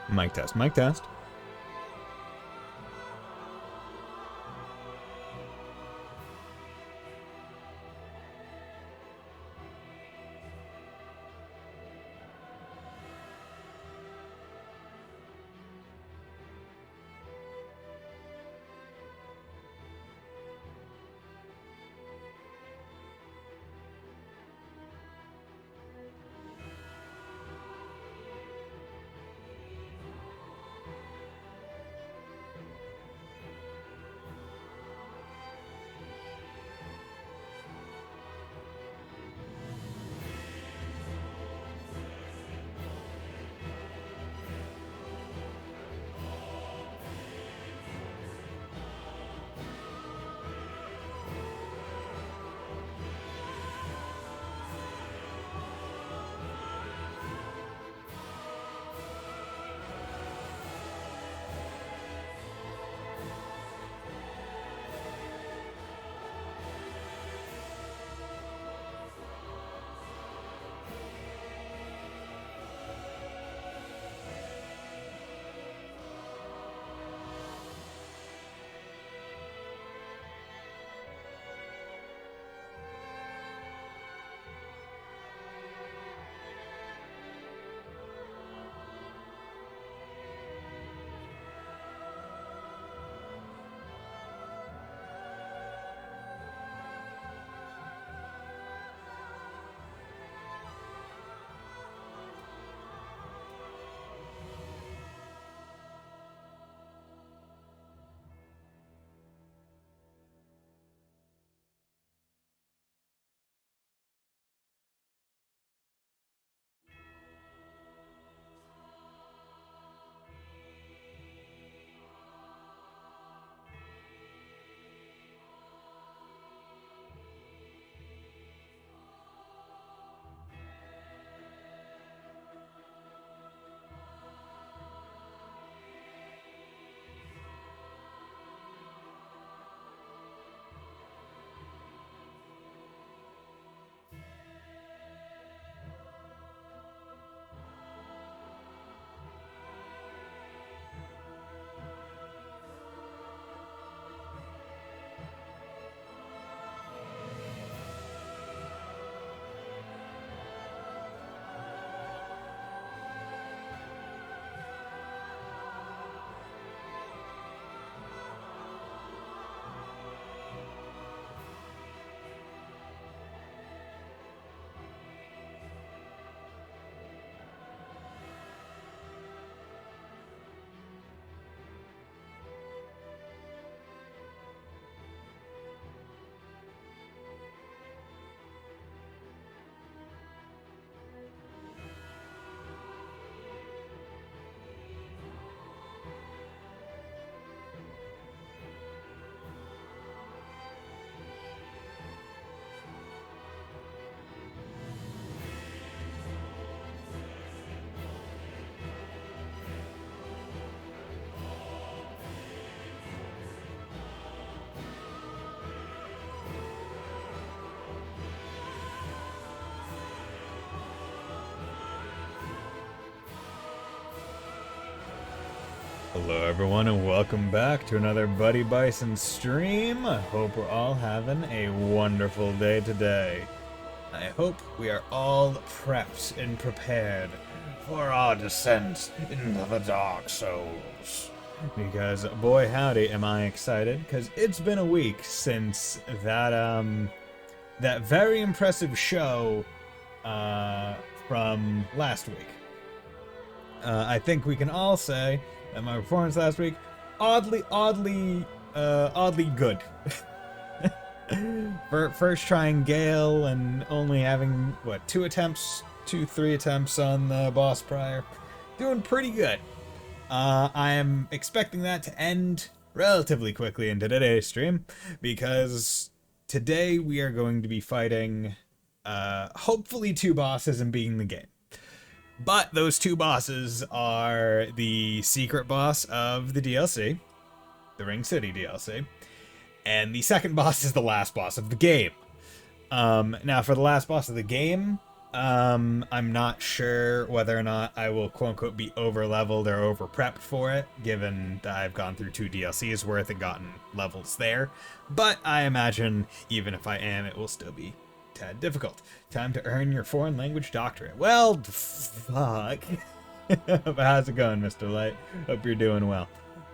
Mic test, mic test. Hello everyone and welcome back to another Buddy Bison stream. I hope we're all having a wonderful day today. I hope we are all prepped and prepared for our descent into the Dark Souls. Because boy howdy am I excited, because it's been a week since that very impressive show from last week. I think we can all say that my performance last week, oddly good. For first trying Gale and only having, what, three attempts on the boss prior. Doing pretty good. I am expecting that to end relatively quickly into today's stream, because today we are going to be fighting, hopefully 2 bosses and beating the game. But those 2 bosses are the secret boss of the DLC, the Ring City DLC, and the second boss is the last boss of the game. Now, for the last boss of the game, I'm not sure whether or not I will quote unquote be over leveled or over prepped for it, given that I've gone through 2 DLCs worth and gotten levels there. But I imagine even if I am, it will still be tad difficult. Time to earn your foreign language doctorate. Well, fuck. But how's it going, Mr. Light? Hope you're doing well.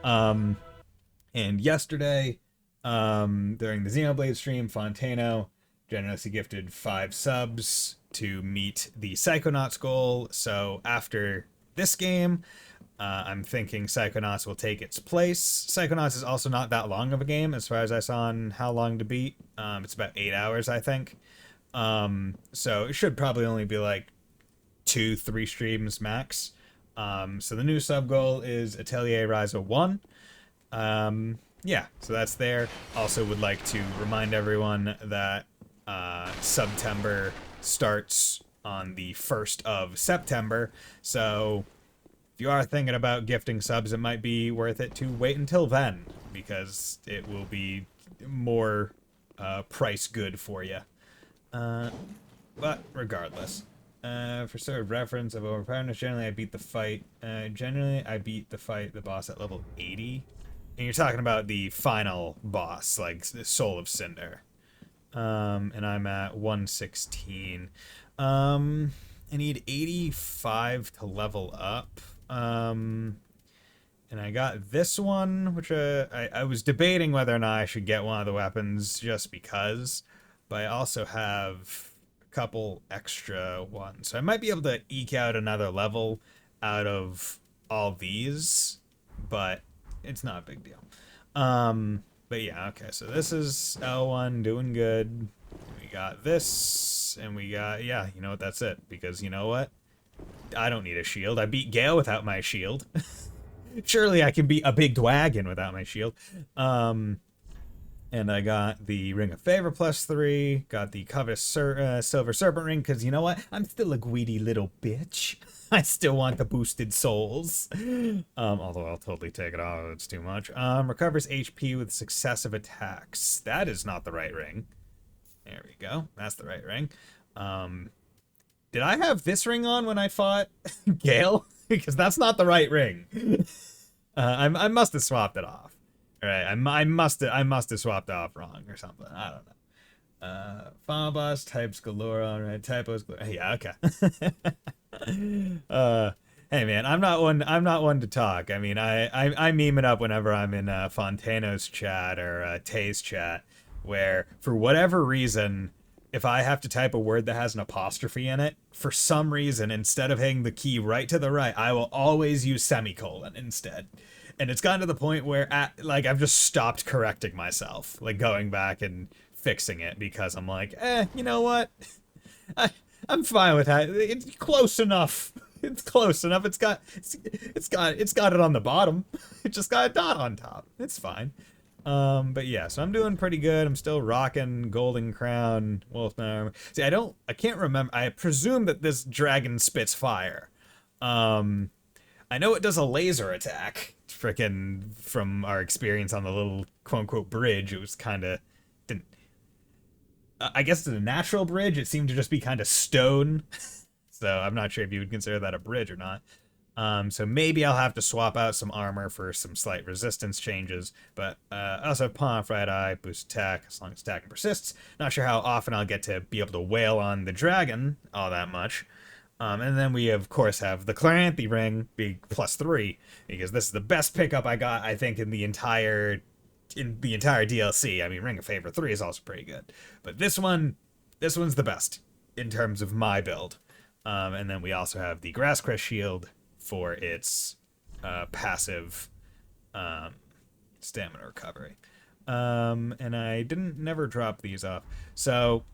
And yesterday, during the Xenoblade stream, Fontano generously gifted 5 subs to meet the Psychonauts goal. So after this game, I'm thinking Psychonauts will take its place. Psychonauts is also not that long of a game as far as I saw on how long to beat. It's about 8 hours, I think. So it should probably only be like 2-3 streams max. So the new sub goal is Atelier Ryza 1. Yeah, so that's there. Also would like to remind everyone that September starts on the 1st of September. So if you are thinking about gifting subs, it might be worth it to wait until then, because it will be more price good for you. But regardless, for sort of reference of overpoweredness, generally I beat the fight. The boss at level 80. And you're talking about the final boss, like the Soul of Cinder. And I'm at 116. I need 85 to level up. And I got this one, which I was debating whether or not I should get one of the weapons just because. But I also have a couple extra ones. So I might be able to eke out another level out of all these, but it's not a big deal. But yeah, okay, so this is L1 doing good. We got this, and we got, yeah, you know what, that's it. Because you know what? I don't need a shield. I beat Gale without my shield. Surely I can beat a big Dwagon without my shield. And I got the Ring of Favor +3, got the covetous Silver Serpent Ring, because you know what? I'm still a greedy little bitch. I still want the boosted souls. Although I'll totally take it off if it's too much. Recovers HP with successive attacks. That is not the right ring. There we go. That's the right ring. Did I have this ring on when I fought Gale? Because that's not the right ring. I must have swapped it off. All right, I must have swapped off wrong or something. I don't know. Final boss types galore. All right, typos. Yeah, okay. Hey man, I'm not one to talk. I mean, I meme it up whenever I'm in Fontano's chat or Tay's chat, where for whatever reason, if I have to type a word that has an apostrophe in it, for some reason, instead of hitting the key right to the right, I will always use semicolon instead. And it's gotten to the point where, I've just stopped correcting myself, like going back and fixing it, because I'm like, you know what? I'm fine with that. It's close enough. It's close enough. It's got it on the bottom. It just got a dot on top. It's fine. But yeah, so I'm doing pretty good. I'm still rocking Golden Crown, Wolfman armor. See, I can't remember. I presume that this dragon spits fire. I know it does a laser attack. Frickin' from our experience on the little quote-unquote bridge, it was kind of... I guess it's a natural bridge. It seemed to just be kind of stone. So I'm not sure if you would consider that a bridge or not. So maybe I'll have to swap out some armor for some slight resistance changes. But I also have Pawn Off Right Eye, boost attack, as long as attacking persists. Not sure how often I'll get to be able to wail on the dragon all that much. And then we, of course, have the Chloranthy Ring being +3, because this is the best pickup I got, I think, in the entire DLC. I mean, Ring of Favor 3 is also pretty good. But this one's the best in terms of my build. And then we also have the Grasscrest Shield for its passive stamina recovery. And I never drop these off. So...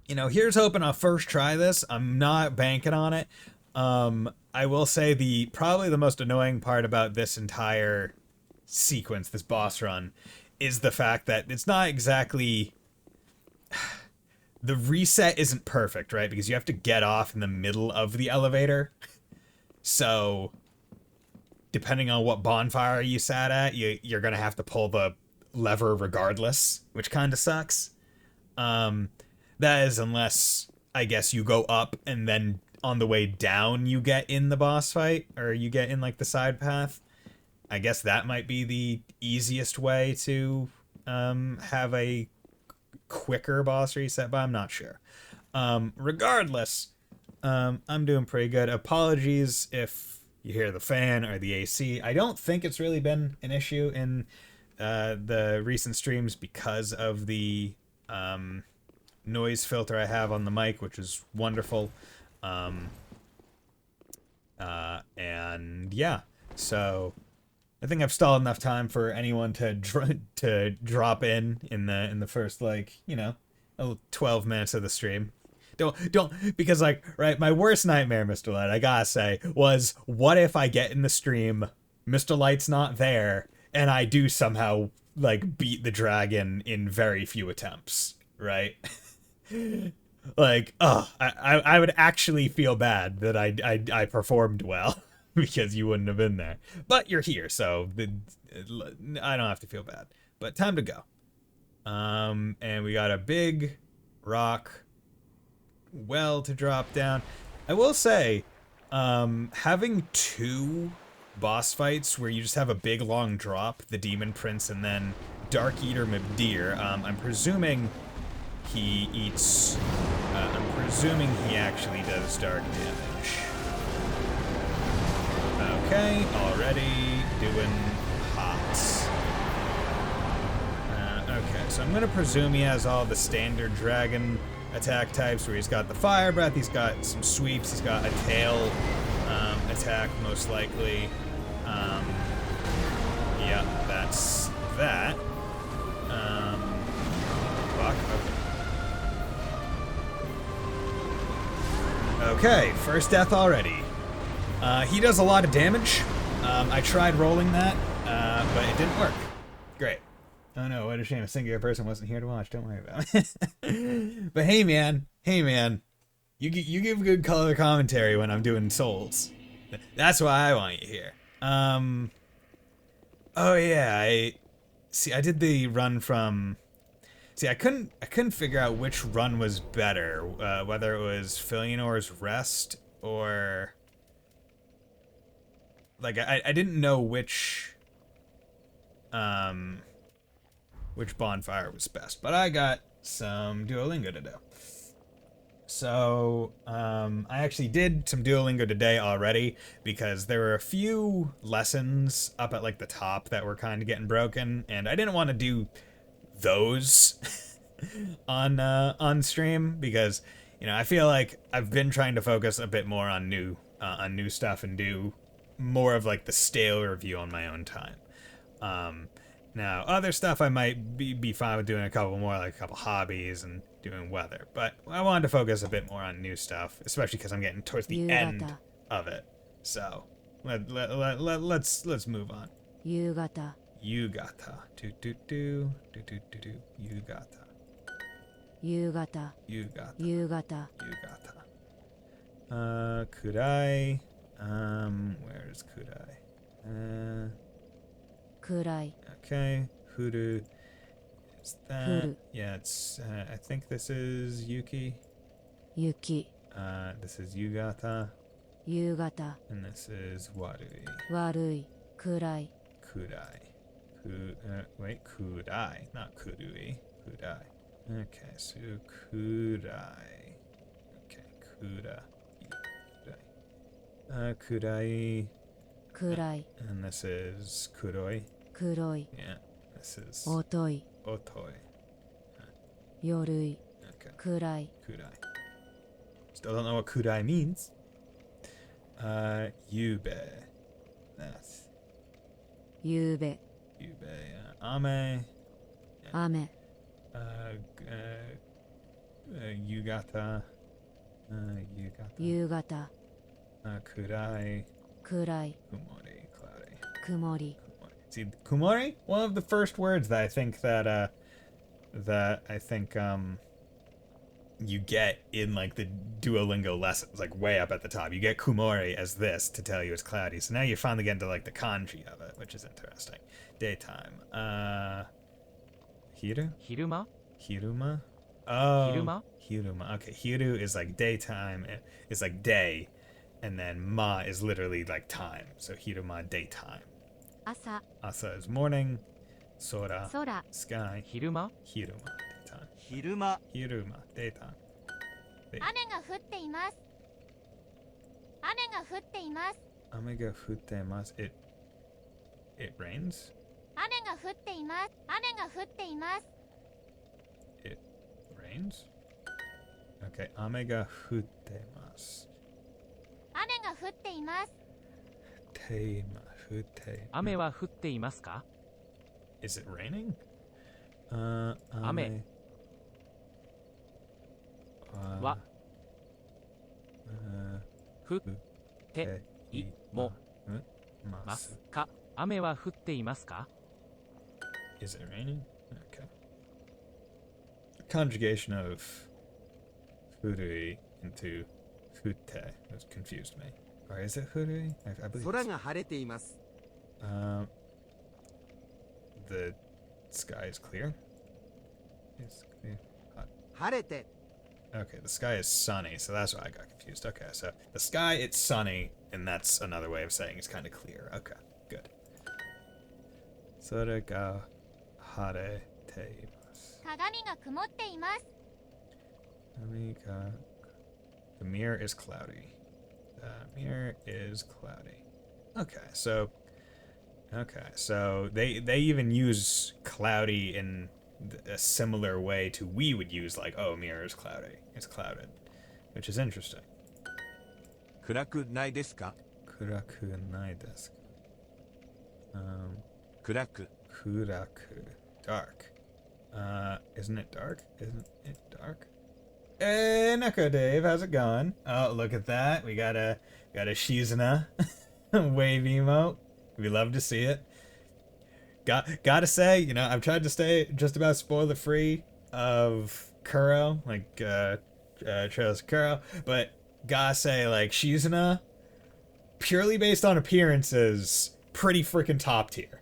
you know, here's hoping I'll first try this. I'm not banking on it. I will say probably the most annoying part about this entire sequence, this boss run, is the fact that it's not exactly... the reset isn't perfect, right? Because you have to get off in the middle of the elevator. So, depending on what bonfire you sat at, you're going to have to pull the lever regardless, which kind of sucks. That is unless I guess you go up and then on the way down you get in the boss fight, or you get in like the side path. I guess that might be the easiest way to have a quicker boss reset, but I'm not sure. Regardless, I'm doing pretty good. Apologies if you hear the fan or the AC. I don't think it's really been an issue in the recent streams because of the noise filter I have on the mic, which is wonderful. And yeah, so I think I've stalled enough time for anyone to drop in the first, like, 12 minutes of the stream. Don't because, like, right, my worst nightmare, Mr. Light, I gotta say, was what if I get in the stream, Mr. Light's not there, and I do somehow like beat the dragon in very few attempts, right? Like, I would actually feel bad that I performed well because you wouldn't have been there. But you're here, so I don't have to feel bad. But time to go. And we got a big rock well to drop down. I will say, having two boss fights where you just have a big long drop, the Demon Prince and then Dark Eater Mibdir, I'm presuming he eats, I'm presuming he actually does dark damage. Okay, already doing hot. Okay, so I'm gonna presume he has all the standard dragon attack types where he's got the fire breath, he's got some sweeps, he's got a tail attack most likely. Yeah, that's that. Fuck, okay, first death already. He does a lot of damage. I tried rolling that, but it didn't work. Great. Oh no, what a shame a singular person wasn't here to watch. Don't worry about it. But hey man, you give good color commentary when I'm doing souls. That's why I want you here. Oh yeah, I did the run from. See, I couldn't figure out which run was better, whether it was Filianor's Rest or like I didn't know which bonfire was best, but I got some Duolingo to do. So, I actually did some Duolingo today already because there were a few lessons up at like the top that were kind of getting broken, and I didn't want to do those on stream because, I feel like I've been trying to focus a bit more on new stuff and do more of like the stale review on my own time. Now, other stuff I might be fine with doing a couple more, like a couple hobbies and doing weather. But I wanted to focus a bit more on new stuff, especially because I'm getting towards the end of it. So, let's move on. Yugata. Yugata. Do. Yugata. Yugata. Yugata. Yugata. Yugata. Kudai. Where's Kudai? Kurai. Okay, Huru is that? Huru. Yeah, it's, I think this is Yuki. Yuki. This is Yugata. Yugata. And this is Warui. Warui. Kurai. Kudai. Wait, Kudai, not Kurui. Kudai. Okay, so Kudai. Okay, Kudai. Kudai. Kurai. And this is Kuroi. Kuroi. Yeah, this is Otoi. Otoi. Yorui. Okay. Kurai. Kudai. Still don't know what Kudai means. Yube. That's Yube. Ame. Ame. Yugata. Yugata. Kudai. Kurai. Kumori. Cloudy. Kumori. See, Kumori? One of the first words that I think you get in like the Duolingo lessons, like way up at the top. You get Kumori as this to tell you it's cloudy. So now you finally get into like the kanji of it, which is interesting. Daytime. Hiru? Hiruma? Hiruma? Oh, 昼間 hiruma. Okay, hiru is like daytime. It's like day, and then ma is literally like time. So hiruma, daytime. 朝 Asa is morning. Sora, 空 sky. 昼間 Hiruma, daytime. 昼間 Hiruma, daytime. 雨が降っています雨が降っています Omega futemasu. It rains. 雨が降っています雨が降っています It rains. Okay, omega futemasu. 雨が降っています Teima fute. 雨は降っていますか Is it raining? 雨 は 降っていもますか雨は降っていますか Is it raining? Okay. Conjugation of furui into fute has confused me. Or is it furui? I believe 空が晴れています the sky is clear. It's clear. Hot. 晴れて Okay, the sky is sunny, so that's why I got confused. Okay, so the sky, it's sunny, and that's another way of saying it's kind of clear. Okay, good. Sora ga harete imasu. 鏡が曇っています The mirror is cloudy. The mirror is cloudy. Okay, so they even use cloudy in a similar way to we would use like, oh, mirror is cloudy. It's clouded, which is interesting. 暗くないですか Kuraku nai desu ka? 暗く Kuraku. Dark. Isn't it dark? Isn't it dark? Hey, Neko Dave, how's it going? Oh, look at that. We got a Shizuna wave emote. We love to see it. Gotta say, you know, I've tried to stay just about spoiler free of Kuro, like Trails of Kuro, but gotta say, like, Shizuna, purely based on appearances, pretty freaking top tier.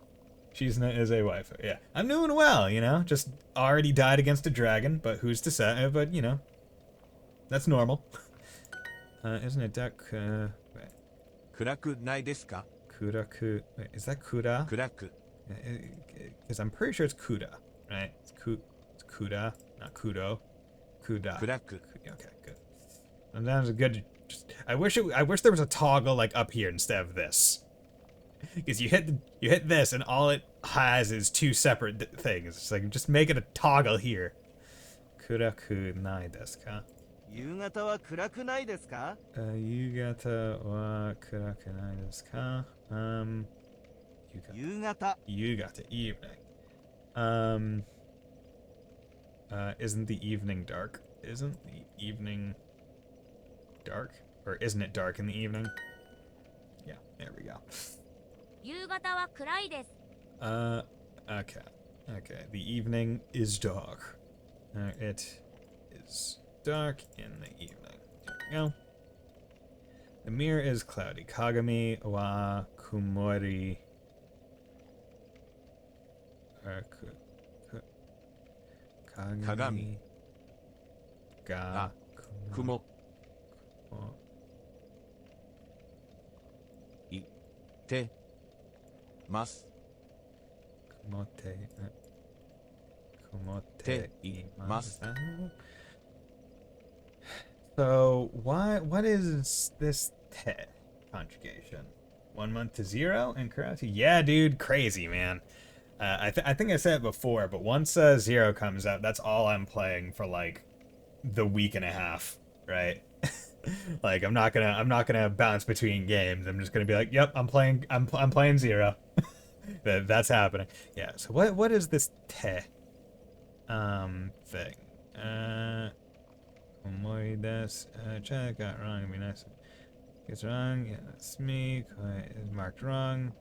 Shizuna is a waifu. Yeah, I'm doing well, you know. Just already died against a dragon, but who's to say? But you know, that's normal. Isn't it that? Wait, 暗くないですか Kuraku. Wait, is that Kuda? 暗く Because I'm pretty sure it's Kuda, right? It's Kuda, not Kudo. Kuda. 暗く Okay, good. Sometimes it's good. I wish there was a toggle like up here instead of this. Because you hit this and all it has is two separate things. It's like just make it a toggle here. Kuraku nai desu ka? 夕方は暗くないですか Yugata wa kuraku nai desu ka?夕方 Yugata, evening. Isn't the evening dark? Isn't the evening dark? Or isn't it dark in the evening? Yeah, there we go. 夕方は暗いです Okay. Okay, the evening is dark. It is dark in the evening. There we go. The mirror is cloudy. Kagami wa kumori. Kagami ga 雲いてます Kumote imasu. So what is this te conjugation? 1 month to 0 in karate? Yeah, dude, crazy, man. I think I said it before, but once 0 comes out, that's all I'm playing for like the week and a half, right? Like I'm not gonna bounce between games. I'm just gonna be like, yep, I'm playing 0. That's happening. Yeah. So what is this te thing? Omori desu. Check got wrong. It'd be nice. It's wrong. Yeah, that's me. It's marked wrong.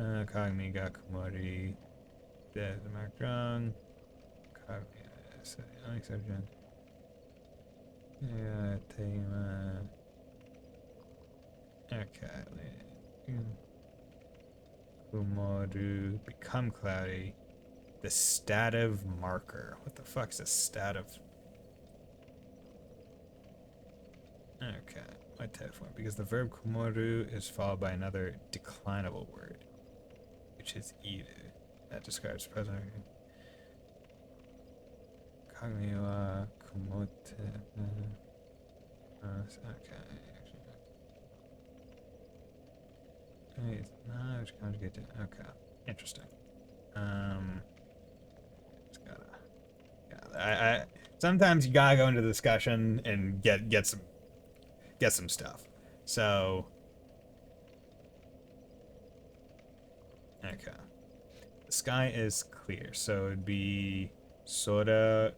Kagami ga kumori. Dead marked wrong. Kagami unexception. Yeah, Tema. Okay. Kumoru. Become cloudy. The stative marker. What the fuck's a stative Okay. What type form? Because the verb kumoru is followed by another declinable word, which is iru. That describes present. Kagami wa kumote. Okay. It's not which conjugate to. Okay. Interesting. Just gotta. Yeah. I sometimes you gotta go into the discussion and get some stuff. So. Okay. The sky is clear, so it'd be sora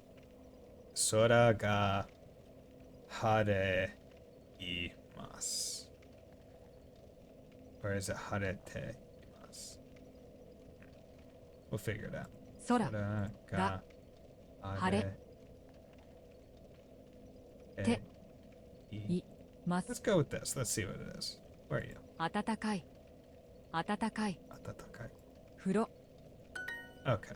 ga hare imasu. Or is it harete imasu? We'll figure it out. 空 Sora ga ga hare te i. いま Let's す go with this. Let's see what it is. Where are you? 暖かい暖かい Atatakai. 風呂 Okay.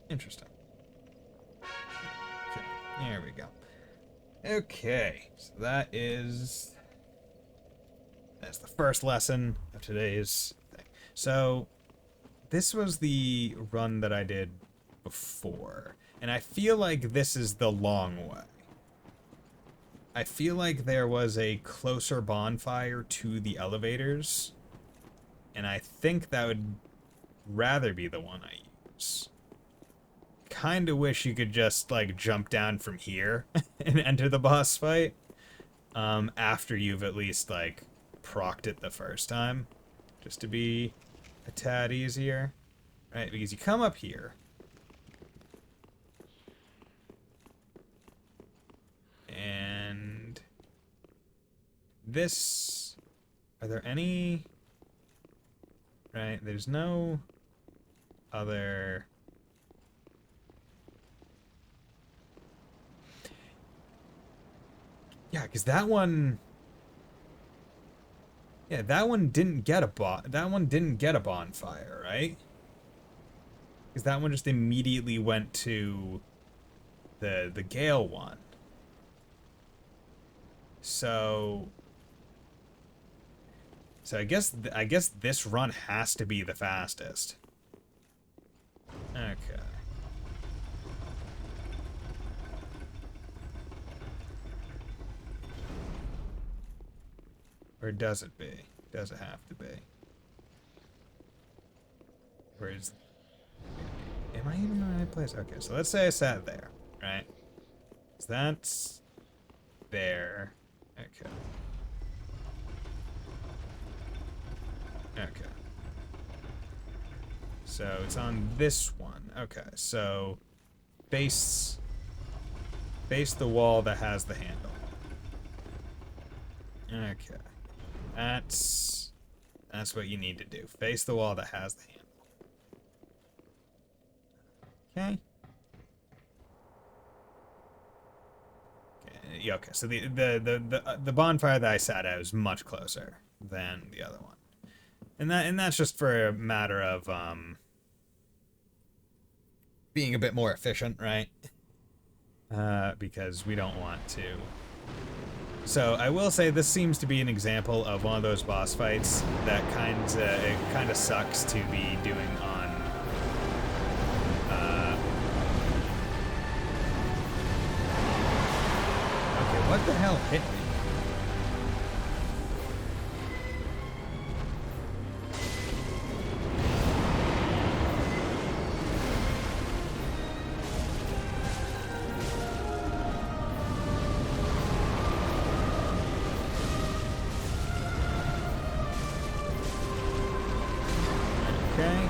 Interesting. Okay, there we go. Okay, so that's the first lesson of today's thing. So this was the run that I did before, and I feel like this is the long way. I feel like there was a closer bonfire to the elevators, and I think that would rather be the one I use. Kinda wish you could just, like, jump down from here and enter the boss fight, after you've at least, like, procced it the first time, just to be a tad easier, right? Because you come up here, and this, are there any, right, there's no other, yeah, because that one, yeah, that one didn't get a bonfire, right? Because that one just immediately went to the Gale one. So I guess this run has to be the fastest. Okay. Or does it be? Does it have to be? Where is... Am I even in the right place? Okay, so let's say I sat there, right? So that's... there. Okay. Okay. So it's on this one. Okay, so... face the wall that has the handle. Okay. That's what you need to do. Face the wall that has the handle. Okay. Yeah, okay. So the bonfire that I sat at was much closer than the other one. And that's just for a matter of being a bit more efficient, right? Because we don't want to. So I will say this seems to be an example of one of those boss fights that kind of sucks to be doing on. Okay, what the hell hit me? Okay.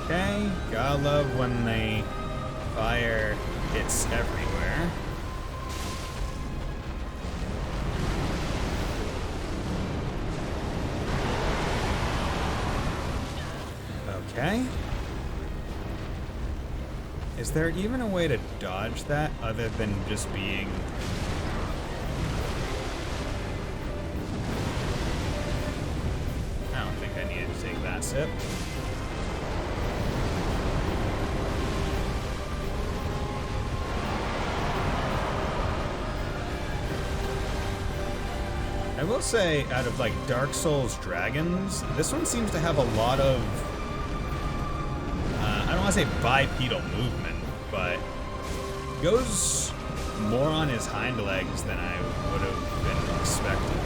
Okay, gotta love when the fire hits everywhere. Okay. Is there even a way to dodge that other than just being... I don't think I needed to take that sip. I will say, out of like Dark Souls dragons, this one seems to have a lot of, I don't want to say bipedal movement, but goes more on his hind legs than I would have been expecting.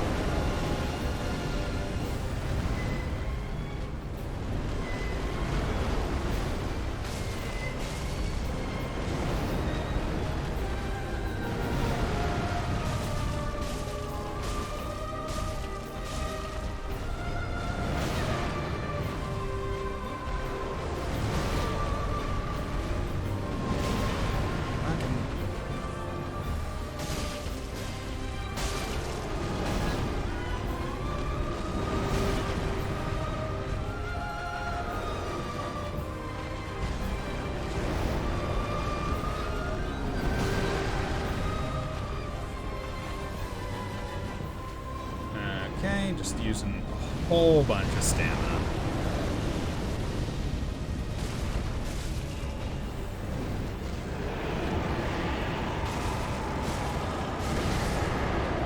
Okay, just using a whole bunch of stamina.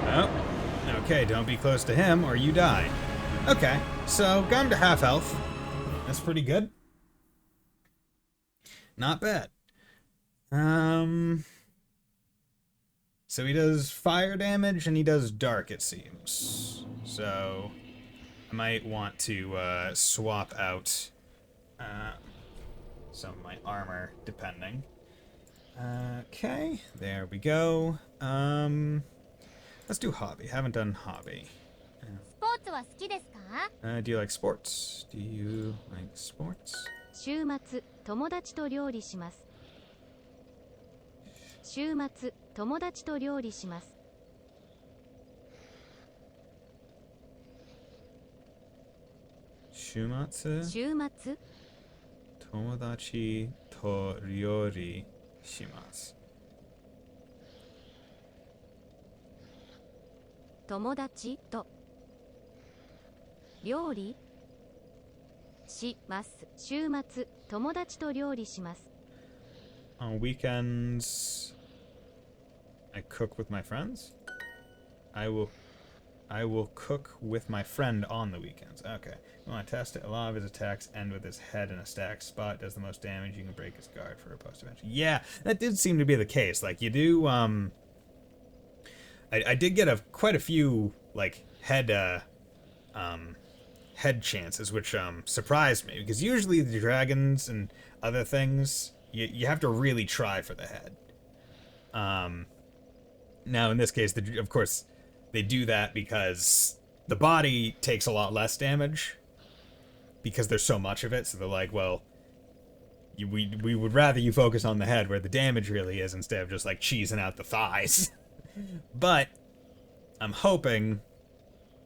Oh, okay, don't be close to him or you die. Okay, so got him to half health. That's pretty good. Not bad. So he does fire damage and he does dark, it seems. So I might want to swap out some of my armor, depending. Okay, there we go. Let's do hobby. Haven't done hobby. スポーツは好きですか？ Do you like sports? Do you like sports? 週末友達と料理します。週末友達と料理します。週末週末友達と料理します。友達と料理します。週末友達と料理します。On weekends, I cook with my friends. I will cook with my friend on the weekends. Okay. We want to test it. A lot of his attacks end with his head in a stacked spot. Does the most damage. You can break his guard for a post-event. Yeah, that did seem to be the case. Like, you do, I did get quite a few, like, head chances, which, surprised me. Because usually the dragons and other things, you have to really try for the head. Now, in this case, of course, they do that because the body takes a lot less damage because there's so much of it. So they're like, well, we would rather you focus on the head where the damage really is instead of just like cheesing out the thighs. But I'm hoping,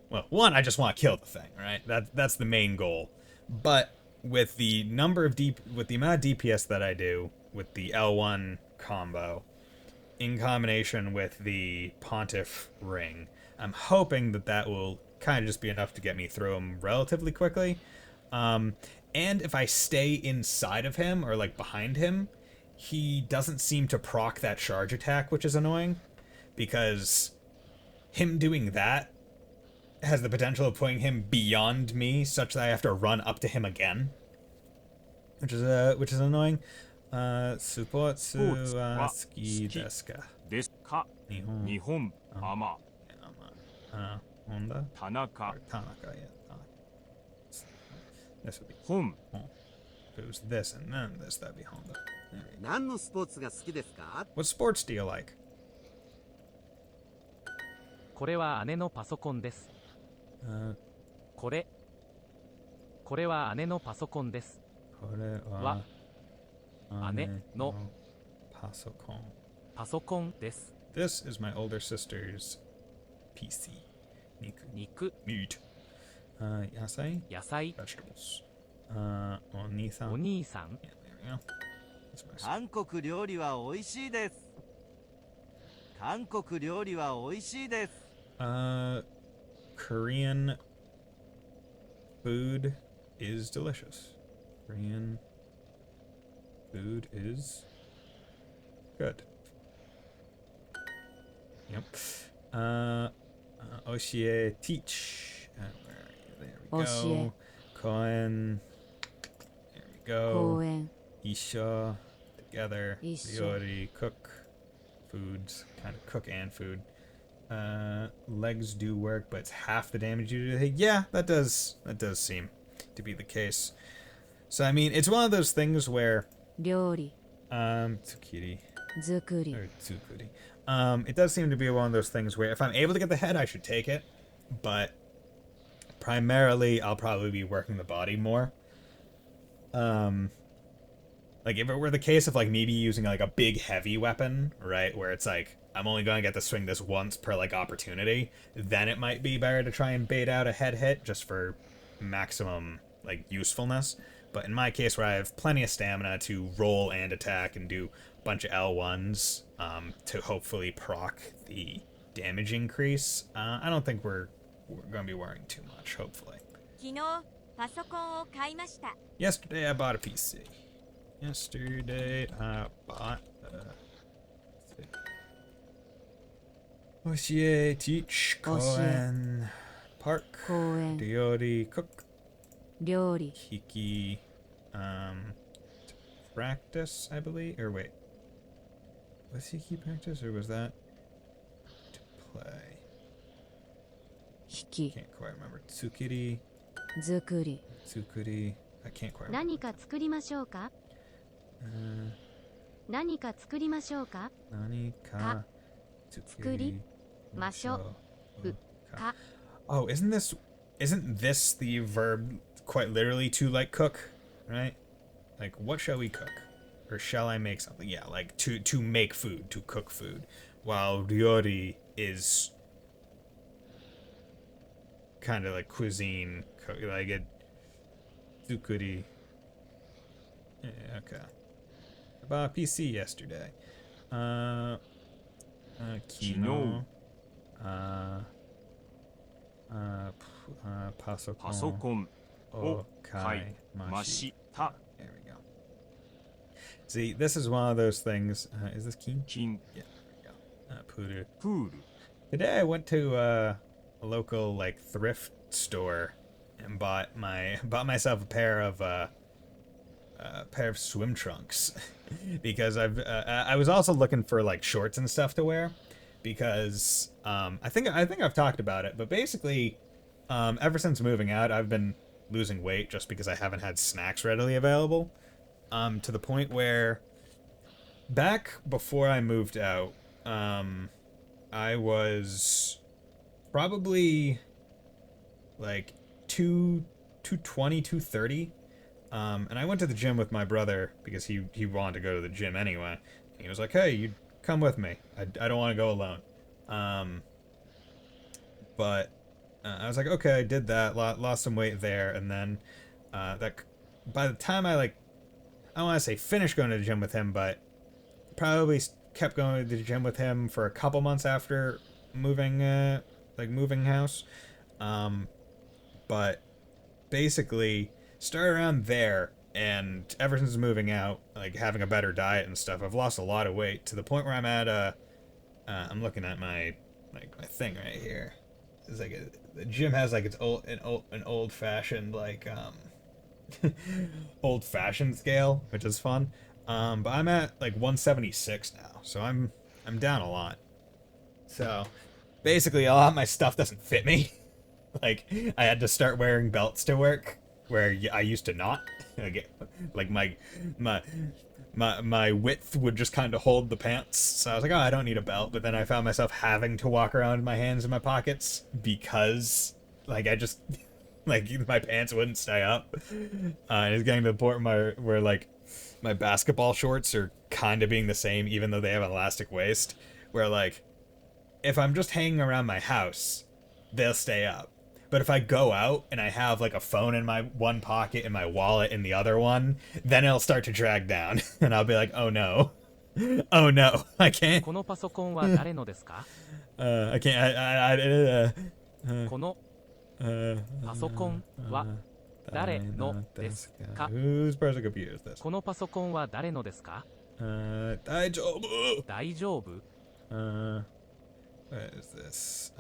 well, one, I just want to kill the thing, right? That's the main goal. But with the amount of DPS that I do with the L1 combo, in combination with the Pontiff Ring, I'm hoping that will kind of just be enough to get me through him relatively quickly. And if I stay inside of him, or like behind him, he doesn't seem to proc that charge attack, which is annoying. Because him doing that has the potential of putting him beyond me, such that I have to run up to him again. Which is annoying. Supotsu wa suki desu ka? ですか日本日本アマ Honda? 田中 Or Tanaka, yeah. This would be 本 If it was this and then this, that'd be Honda. There we go. 何のスポーツが好きですか？ What sports do you like? これは姉のパソコンです。これは姉のパソコンです。これは姉のパソコン。パソコンです。 This is my older sister's PC. 肉 Meat. 野菜野菜 vegetables. お兄さん。お兄さん Yeah, there we go. 韓国料理は美味しいです。韓国料理は美味しいです。Korean food is delicious. Korean food is good. Yep. Oshie teach. Where are you? There we go. Oshie. Koen. There we go. 公園 Isha. Together. Isha. Ryori. Cook. Foods. Kind of cook and food. Legs do work, but it's half the damage you do. Yeah, that does seem to be the case. So I mean, it's one of those things where 料理 tsukiri 作り or tsukuri. It does seem to be one of those things where if I'm able to get the head, I should take it, but primarily I'll probably be working the body more. Like if it were the case of like maybe using like a big heavy weapon, right, where it's like I'm only going to get to swing this once per like opportunity, then it might be better to try and bait out a head hit just for maximum like usefulness. But in my case, where I have plenty of stamina to roll and attack and do a bunch of L1s to hopefully proc the damage increase, I don't think we're going to be worrying too much, hopefully. 昨日パソコンを買いました。 Yesterday I bought a PC. Yesterday I bought Oshie, teach, Koen, park, 公園 Diori, cook, 料理 Hiki, practice, I believe. Or wait, was Hiki practice or was that to play? 引き Can't quite remember. Tsukiri, 作り Tsukuri. I can't quite remember. 何か作りましょうか。何か作りましょうか。 Nanika, 作りましょうか。 Oh, isn't this the verb quite literally to like cook, right? Like what shall we cook? Or shall I make something? Yeah, like to make food, to cook food. While ryori is kind of like cuisine, like it tsukuri. Yeah, okay. I bought a PC yesterday. Kino. パソコンパソコンを買買いいまましした。た。 There we go. See, this is one of those things. Is this keen? 金 Yeah, there we go. Puru. プール Today I went to a local like thrift store and bought myself a pair of swim trunks because I was also looking for like shorts and stuff to wear because I think I've talked about it, but basically ever since moving out I've been losing weight just because I haven't had snacks readily available, to the point where back before I moved out I was probably like 220, 230. And I went to the gym with my brother because he wanted to go to the gym anyway. And he was like, hey, you come with me. I don't want to go alone. But I was like, okay, I did that, lost some weight there. And then that by the time I don't want to say finished going to the gym with him, but probably kept going to the gym with him for a couple months after moving house. But basically started around there, and ever since moving out, like having a better diet and stuff, I've lost a lot of weight to the point where I'm at I'm looking at my thing right here. It's like the gym has like an old fashioned old fashioned scale, which is fun. But I'm at like 176 now, so I'm down a lot. So basically a lot of my stuff doesn't fit me. Like I had to start wearing belts to work where I used to not. Like my width would just kind of hold the pants. So I was like, oh, I don't need a belt. But then I found myself having to walk around with my hands in my pockets because like I just like my pants wouldn't stay up. And it's getting to the point where like my basketball shorts are kind of being the same even though they have an elastic waist. Where like if I'm just hanging around my house, they'll stay up. But if I go out and I have like a phone in my one pocket and my wallet in the other one, then it'll start to drag down. And I'll be like, oh no. Oh no, I can't. このパソコンは誰のですか I can't. I このパソコンは誰のですか Whose personal computer is this? このパソコンは誰のですか大丈夫。大丈夫 What is this?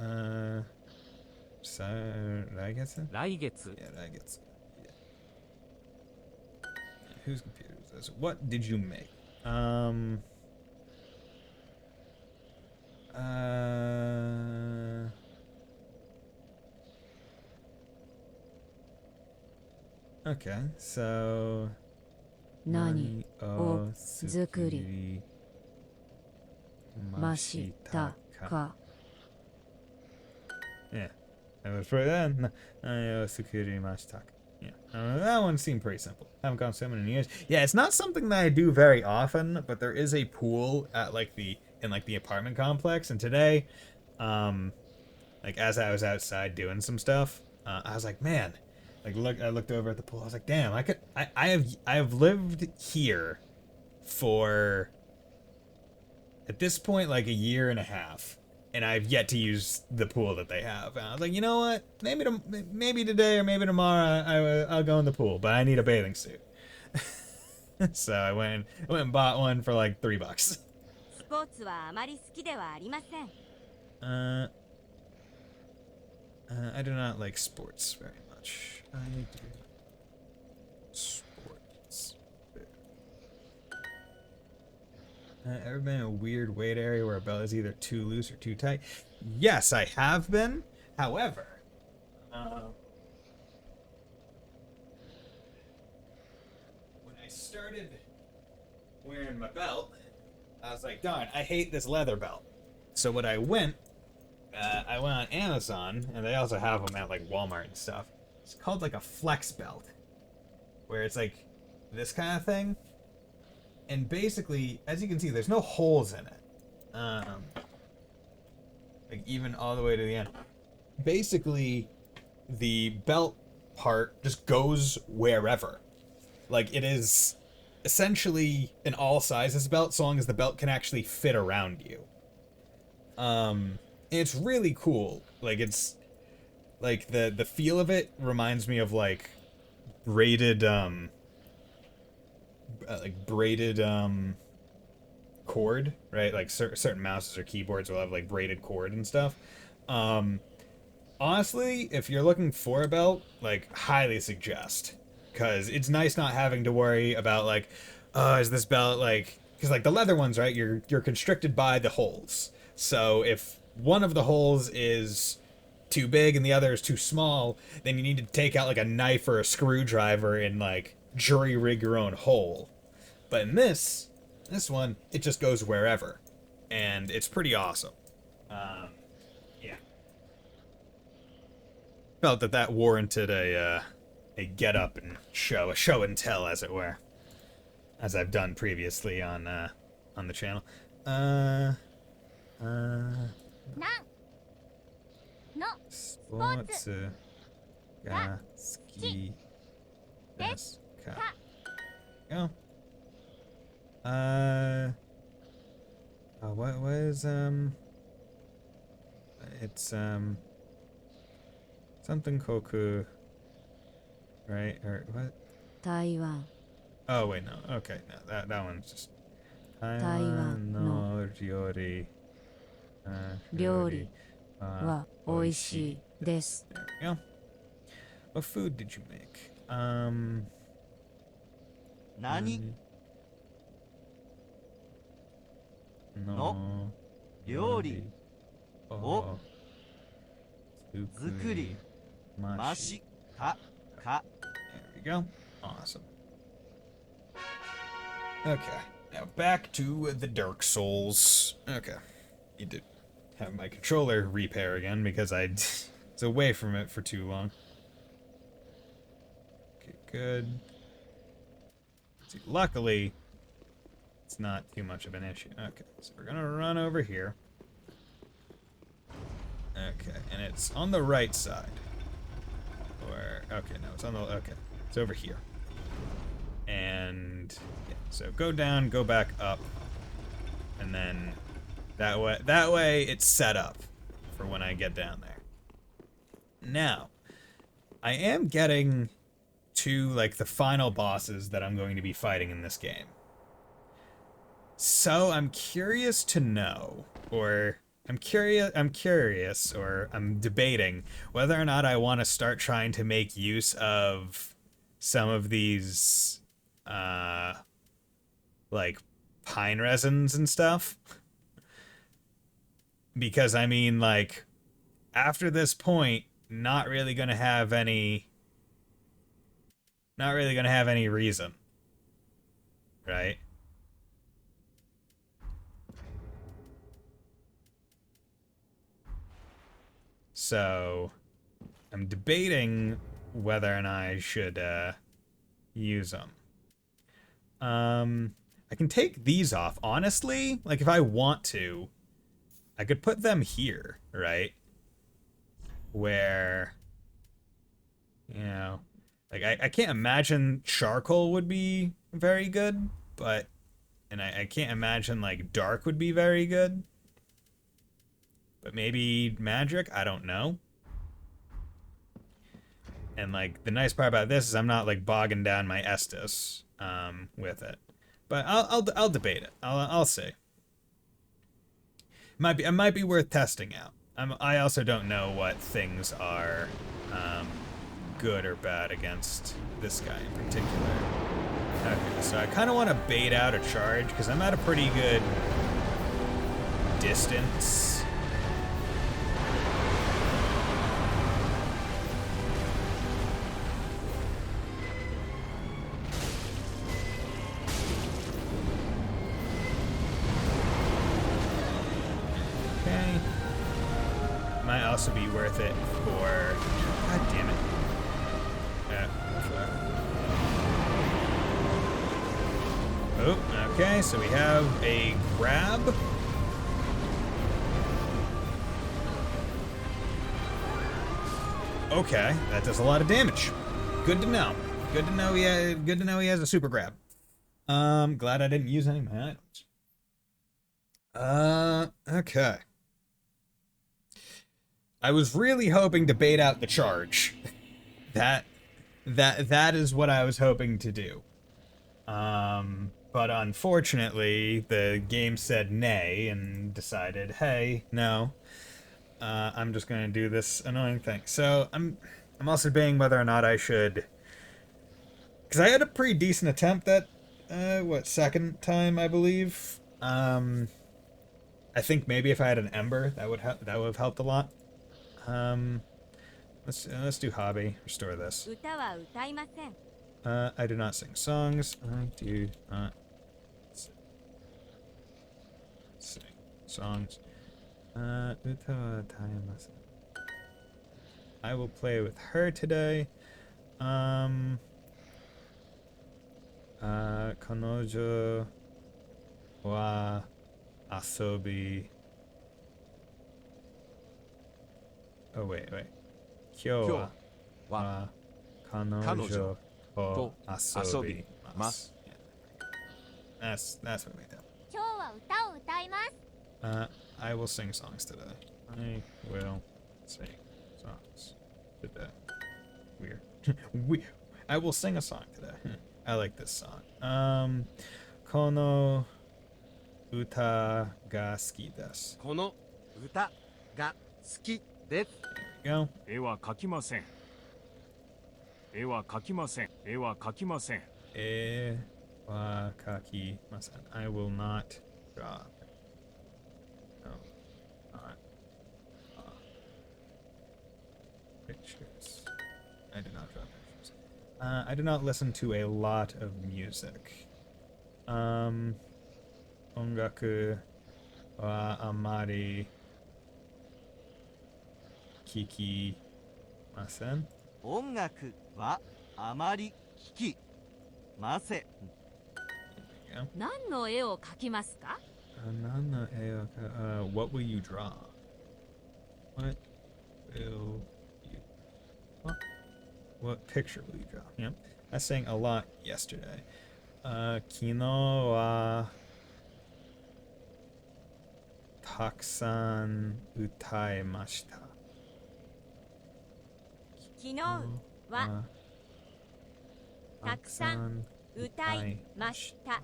来月? 来月 Yeah, 来月. Yeah. Whose computer is this? What did you make? Okay, so 何を作作りましたか Yeah, that was pretty then. 何を作りましたか Yeah, that one seemed pretty simple. Haven't gone swimming in years. Yeah, it's not something that I do very often, but there is a pool at in the apartment complex, and today, like as I was outside doing some stuff, I was like, man, I looked over at the pool. I was like, damn, I have lived here for at this point like a year and a half. And I've yet to use the pool that they have. And I was like, you know what? Maybe today or maybe tomorrow I'll go in the pool, but I need a bathing suit. So I went and bought one for like $3. スポーツはあまり好きではありません。I do not like sports very much. I do sports. Ever been in a weird weight area where a belt is either too loose or too tight? Yes, I have been. However, when I started wearing my belt, I was like, darn, I hate this leather belt. So what I went on Amazon, and they also have them at like Walmart and stuff. It's called like a flex belt, where it's like this kind of thing. And basically, as you can see, there's no holes in it. Like even all the way to the end. Basically, the belt part just goes wherever. Like it is essentially an all sizes belt, so long as the belt can actually fit around you. And it's really cool. Like it's like the feel of it reminds me of like braided cord, right? Like certain mouses or keyboards will have like braided cord and stuff. Honestly, if you're looking for a belt, like highly suggest, because it's nice not having to worry about like, is this belt like, because like the leather ones, right? You're constricted by the holes. So if one of the holes is too big and the other is too small, then you need to take out like a knife or a screwdriver and like jury rig your own hole. But in this one, it just goes wherever, and it's pretty awesome. Yeah, felt that warranted a get up and a show and tell, as it were, as I've done previously on the channel. スポーツが好きですか? Oh. What was it's something Koku, right? Or what? 台湾 Oh wait, no. Okay, no, that one's just 台湾の料理料理は美味しいです。 There we go. What food did you make? 何の料理を作りましたか? There we go. Awesome. Okay, now back to the Dark Souls. Okay, need to have my controller repair again because I was away from it for too long. Okay, good. See, luckily, it's not too much of an issue. Okay, so we're gonna run over here. Okay, and it's on the right side. Or, okay, no, it's on the, okay. It's over here. And, yeah, so go down, go back up. And then that way it's set up for when I get down there. Now, I am getting to, like, the final bosses that I'm going to be fighting in this game. So I'm curious to know, or I'm debating whether or not I want to start trying to make use of some of these, like, pine resins and stuff. Because, I mean, like, after this point, not really gonna have any reason. Right? So, I'm debating whether or not I should use them. I can take these off. Honestly, like if I want to, I could put them here, right? Where, you know, like I can't imagine charcoal would be very good, but, and I can't imagine like dark would be very good. But maybe magic, I don't know. And like the nice part about this is I'm not like bogging down my Estus with it. But I'll debate it. I'll see. It might be worth testing out. I also don't know what things are good or bad against this guy in particular. Okay, so I kind of want to bait out a charge because I'm at a pretty good distance. Might also be worth it for... God damn it. Oh, okay, so we have a grab. Okay, that does a lot of damage. Good to know. Good to know he has a super grab. Glad I didn't use any of my items. Okay. I was really hoping to bait out the charge. That is what I was hoping to do. But unfortunately, the game said nay and decided, hey, no. I'm just gonna do this annoying thing. So I'm also debating whether or not I should, because I had a pretty decent attempt at second time, I believe. I think maybe if I had an ember, that would have helped a lot. Let's do hobby. Restore this. I do not sing songs. I do not sing songs. I will play with her today. Kanojo wa asobi. Oh, wait. Kyo wa kanojo o asobi masu. That's what we do. I will sing songs today. I will sing songs today. Weird. I will sing a song today. I like this song. Kono uta ga suki desu. Kono uta ga suki desu. Go. 絵は描きません。絵は描きません。絵は描きません。 wa kakimasen. I will not draw. No, not pictures. I do not draw pictures. I do not listen to a lot of music. Ongaku wa amari kikimasen. 音楽はあまり聞きません。何の絵を描きますか? What will you draw? What will you... What picture will you draw? Yep. I sang a lot yesterday. Kino wa takusan utaemashita. 昨日はたくさん歌いました。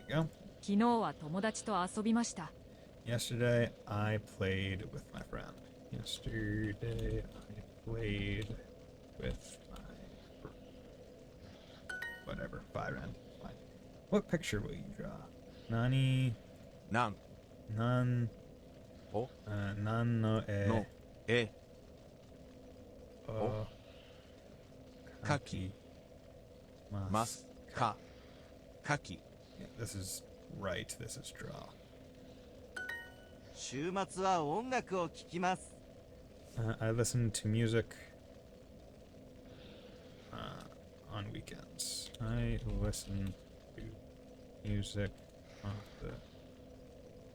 There you go. 昨日は友達と遊びました。 Yesterday, I played with my friend. Yesterday, I played with my whatever, friend. Fine. What picture will you draw? Nani? なん、 Nan. お、 Nan no e. の、え、 O. かき、 Mas. ます、か、かき。 Yeah, this is right. This is draw. 週末は音楽を聴きます。 I listen to music on weekends. I listen to music on the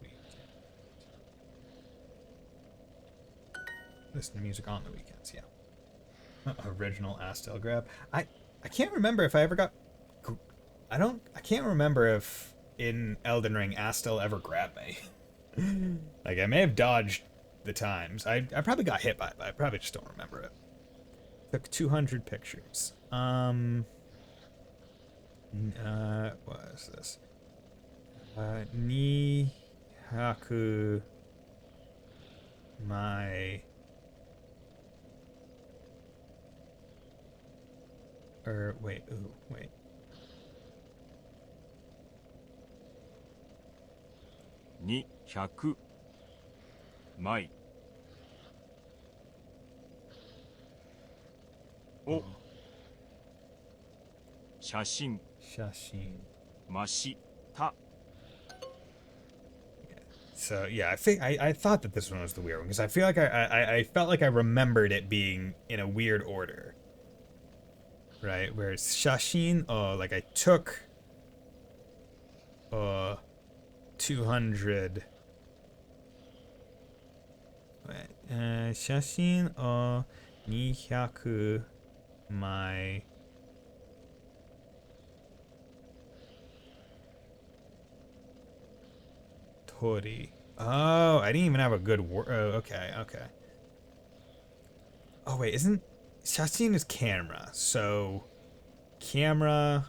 weekend. Listen to music on the weekends, yeah. Original Astel grab. I can't remember if I ever got... I can't remember if in Elden Ring Astel ever grabbed me. Like, I may have dodged the times. I probably got hit by it, but I probably just don't remember it. Took 200 pictures. What is this? Ni haku mai wait, ooh, wait. 200枚を写真ました。 So yeah, I thought that this one was the weird one because I feel like I felt like I remembered it being in a weird order, right? Whereas shashin, like I took 200. Wait, 写真を200枚 Tori. Oh, I didn't even have a good word. Oh, okay, okay. Oh, wait, isn't... Shashin is camera, so... Camera...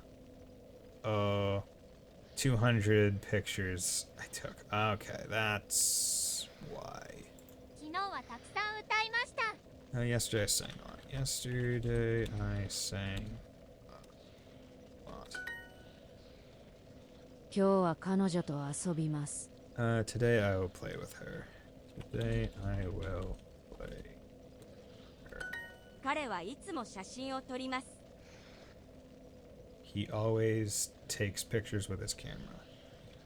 200 pictures I took. Okay, that's why. 昨日はたくさん歌いました。 Yesterday I sang a lot. Yesterday I sang a lot. 今日は彼女と遊びます。 Today I will play with her. Today I will play her. 彼はいつも写真を撮ります。 He always takes pictures with his camera.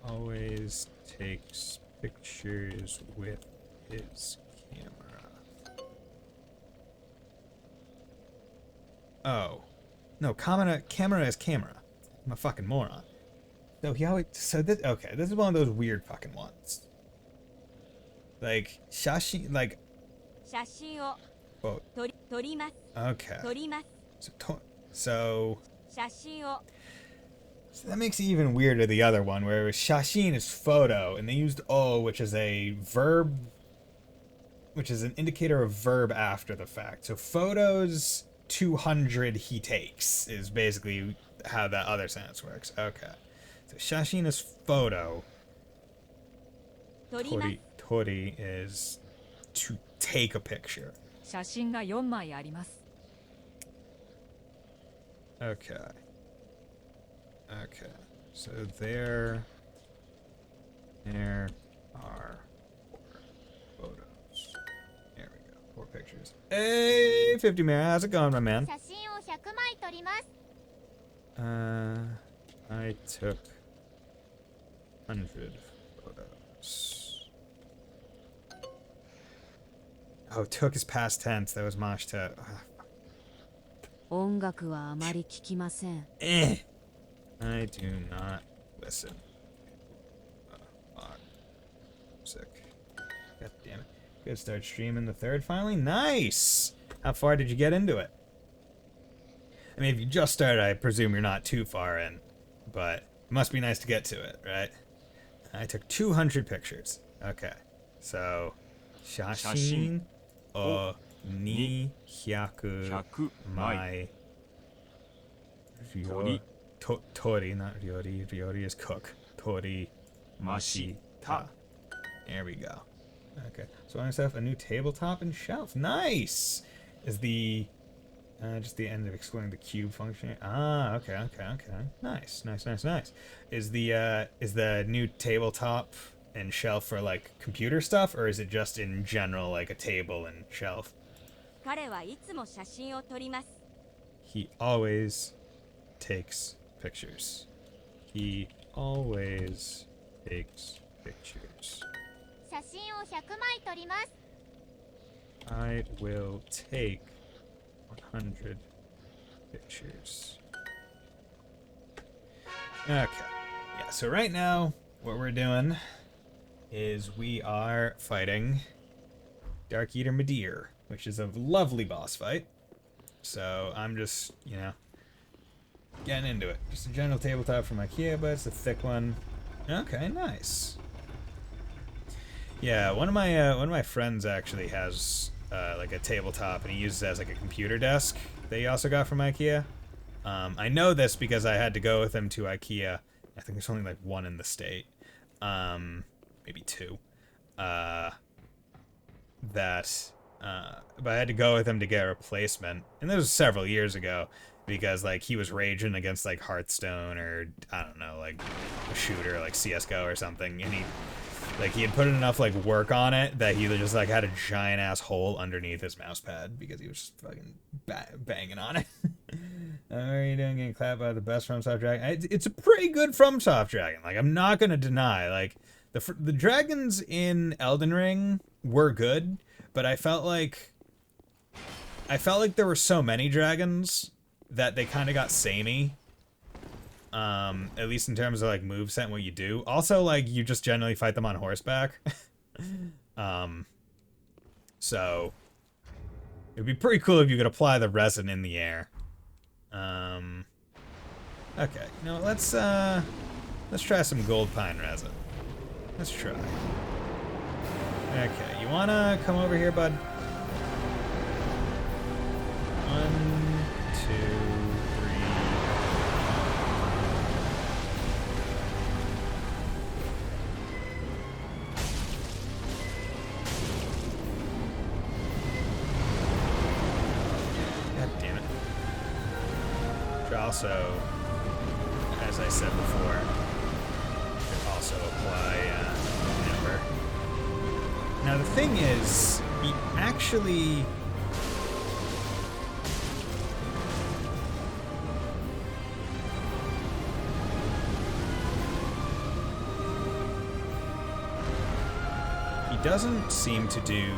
Always takes pictures with his camera. Oh. No, camera is camera. I'm a fucking moron. No, he always... So this... Okay, this is one of those weird fucking ones. Like, shashi... Like... 写真を Oh, 撮ります。 okay. 撮ります。 So... 写真を So that makes it even weirder, the other one, where shashin is photo, and they used o, which is a verb, which is an indicator of verb after the fact. So photos 200 he takes is basically how that other sentence works. Okay. So shashin is photo. 撮ります。 Tori is to take a picture. 写真が4枚あります。 Okay. Okay. So there are 4 photos. There we go. 4 pictures. Hey, 50 man. How's it going, my man? 写真を100枚撮ります。 I took 100 photos. Oh, took is past tense. That was mashta. 音楽はあまり聞きません。I do not listen. Sick. God damn it. Good start streaming the third finally. Nice! How far did you get into it? I mean, if you just started, I presume you're not too far in, but it must be nice to get to it, right? I took 200 pictures. Okay, so 写真を200枚tori, not ryori. Ryori is cook. Tori mashita. There we go. Okay, so I have a new tabletop and shelf. Nice! Is the just the end of exploring the cube function? Ah, okay. Nice. Is the new tabletop and shelf for like computer stuff, or is it just in general like a table and shelf? 彼はいつも写真を撮ります。 He always takes pictures. He always takes pictures. 写真を100枚撮ります。 I will take 100 pictures. Okay. Yeah, so right now, what we're doing is we are fighting Dark Eater Madir, which is a lovely boss fight. So I'm just, you know, getting into it. Just a general tabletop from IKEA, but it's a thick one. Okay, nice. Yeah, one of my friends actually has like a tabletop, and he uses it as like a computer desk that he also got from IKEA. I know this because I had to go with him to IKEA. I think there's only like one in the state, maybe two. But I had to go with him to get a replacement, and this was several years ago because like he was raging against like Hearthstone or I don't know, like a shooter like CS:GO or something, and he had put enough like work on it that he just like had a giant ass hole underneath his mouse pad because he was just fucking banging on it. How are you doing? Getting clapped by the best FromSoft Dragon? It's a pretty good FromSoft Dragon. Like I'm not gonna deny, like the dragons in Elden Ring were good, but I felt like there were so many dragons that they kind of got samey. At least in terms of like moveset and what you do. Also, like you just generally fight them on horseback. So it'd be pretty cool if you could apply the resin in the air. Okay, no, let's try some gold pine resin. Let's try. Okay, you wanna come over here, bud? 1, 2, 3. God damn it. Should also, as I said before, should also apply Ember. Now the thing is, he actually... doesn't seem to do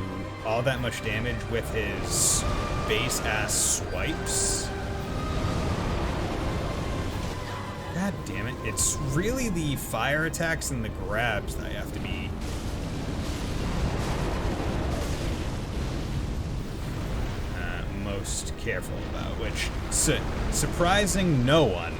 all that much damage with his base ass swipes. God damn it. It's really the fire attacks and the grabs that I have to be most careful about, which surprising no one.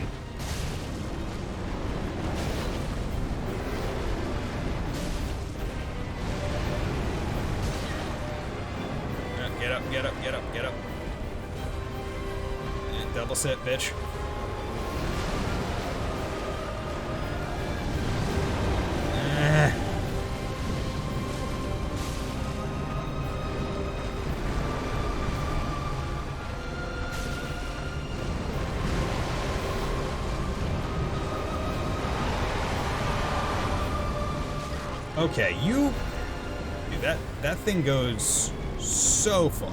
Get up. And double sit, bitch. Okay, dude, that thing goes so far.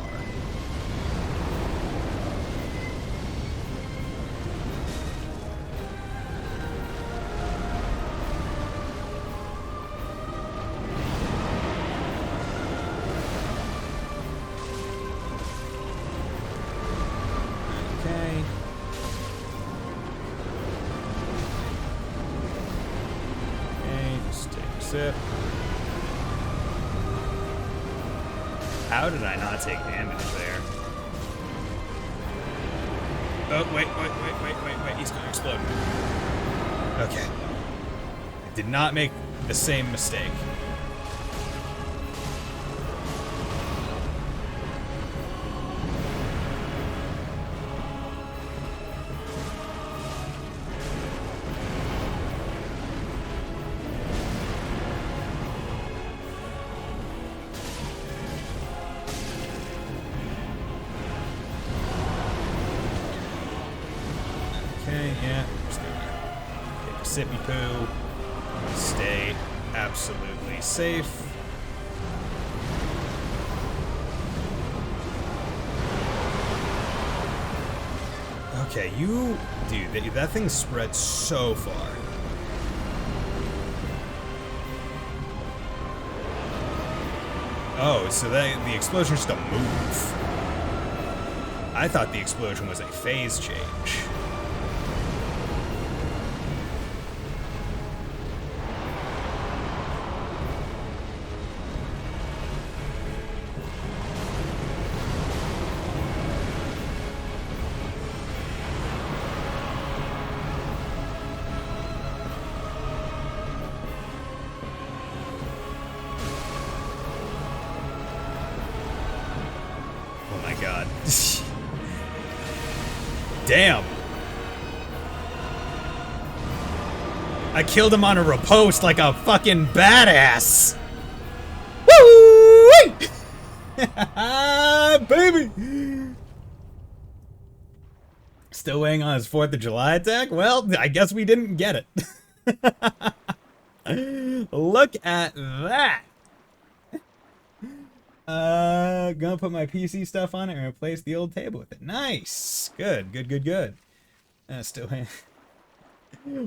Sip. How did I not take damage there? Oh, wait. He's gonna explode. Okay. I did not make the same mistake. Okay, yeah. Just gonna take a sippy poo. Stay absolutely safe. Okay, dude, that thing spread so far. Oh, so the explosion's just a move. I thought the explosion was a phase change. Oh my god. Damn. I killed him on a riposte like a fucking badass. Woo! Baby. Still waiting on his 4th of July attack? Well, I guess we didn't get it. Look at that. Gonna put my PC stuff on it and replace the old table with it. Nice. Good. Still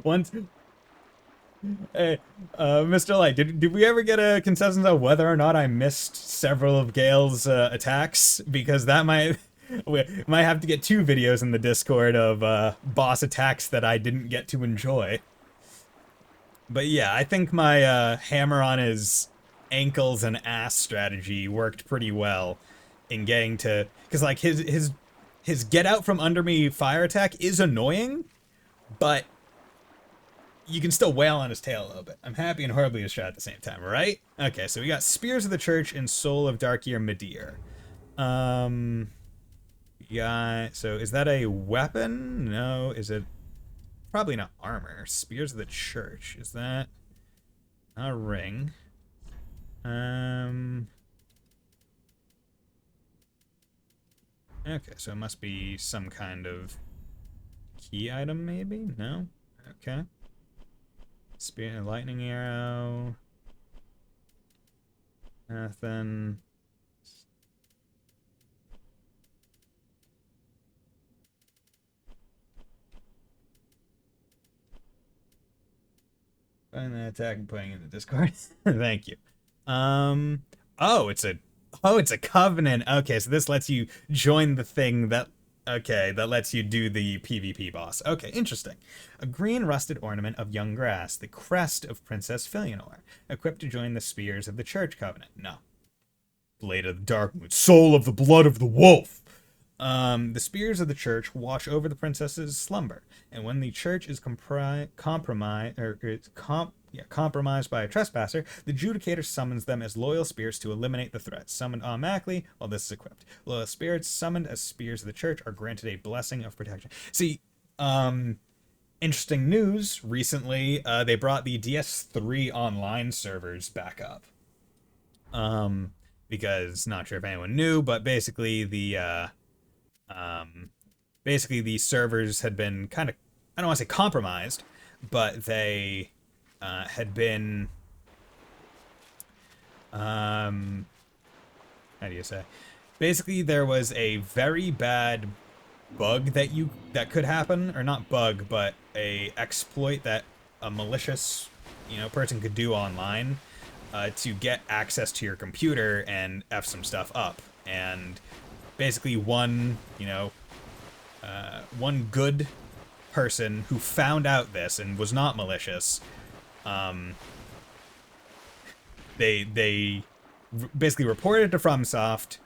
once. Hey, Mr. Light, did we ever get a consensus on whether or not I missed several of Gale's attacks? Because that we might have to get 2 videos in the Discord of boss attacks that I didn't get to enjoy. But yeah, I think my hammer on his ankles and ass strategy worked pretty well in getting to, because like his get out from under me fire attack is annoying, but you can still wail on his tail a little bit. I'm happy and horribly distraught at the same time, right? Okay, so we got Spears of the Church and Soul of Darkier Medir. Yeah, so is that a weapon? No, is it? Probably not armor. Spears of the Church, is that a ring? Okay, so it must be some kind of key item, maybe? No? Okay. Spear, lightning arrow. Nothing. Find that attack and putting it in the Discord. Thank you. Oh, it's a covenant. Okay, so this lets you join the thing that lets you do the PvP boss. Okay, interesting. A green rusted ornament of young grass, the crest of Princess Filianor, equipped to join the Spears of the Church Covenant. No. Blade of the Darkmoon, soul of the blood of the wolf. The Spears of the Church watch over the princess's slumber, and when the church is compromised by a trespasser, the Judicator summons them as loyal spears to eliminate the threat. Summoned automatically while this is equipped. Loyal spirits summoned as Spears of the Church are granted a blessing of protection. See, interesting news. Recently, they brought the DS3 online servers back up. Because, not sure if anyone knew, but basically the servers had been kind of, I don't want to say compromised, but they had been, how do you say? Basically, there was a very bad bug that could happen, or not bug, but a exploit that a malicious, person could do online to get access to your computer and F some stuff up. And basically one good person who found out this and was not malicious, they basically reported to FromSoft,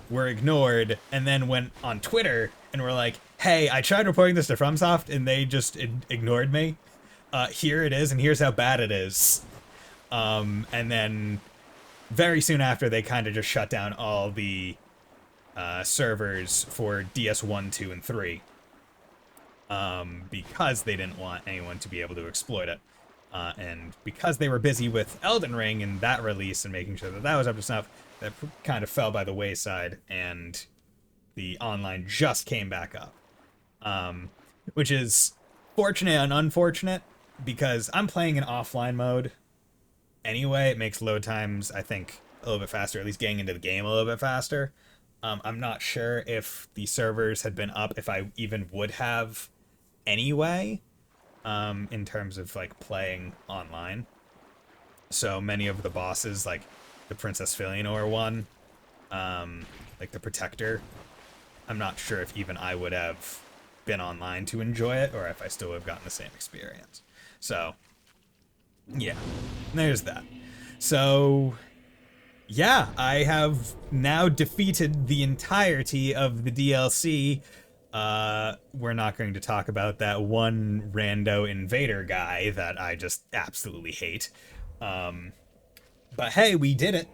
were ignored, and then went on Twitter and were like, hey, I tried reporting this to FromSoft and they just ignored me. Here it is, and here's how bad it is. And then very soon after, they kind of just shut down all the servers for DS1, 2, and 3. Because they didn't want anyone to be able to exploit it. And because they were busy with Elden Ring and that release and making sure that that was up to snuff, that kind of fell by the wayside, and the online just came back up. Which is fortunate and unfortunate, because I'm playing in offline mode anyway. It makes load times, I think, a little bit faster, at least getting into the game a little bit faster. I'm not sure if the servers had been up, if I even would have anyway, in terms of, like, playing online. So many of the bosses, like the Princess Filianor one, like the Protector, I'm not sure if even I would have been online to enjoy it, or if I still would have gotten the same experience. So, yeah, there's that. So, yeah, I have now defeated the entirety of the DLC. We're not going to talk about that one rando invader guy that I just absolutely hate. But hey, we did it.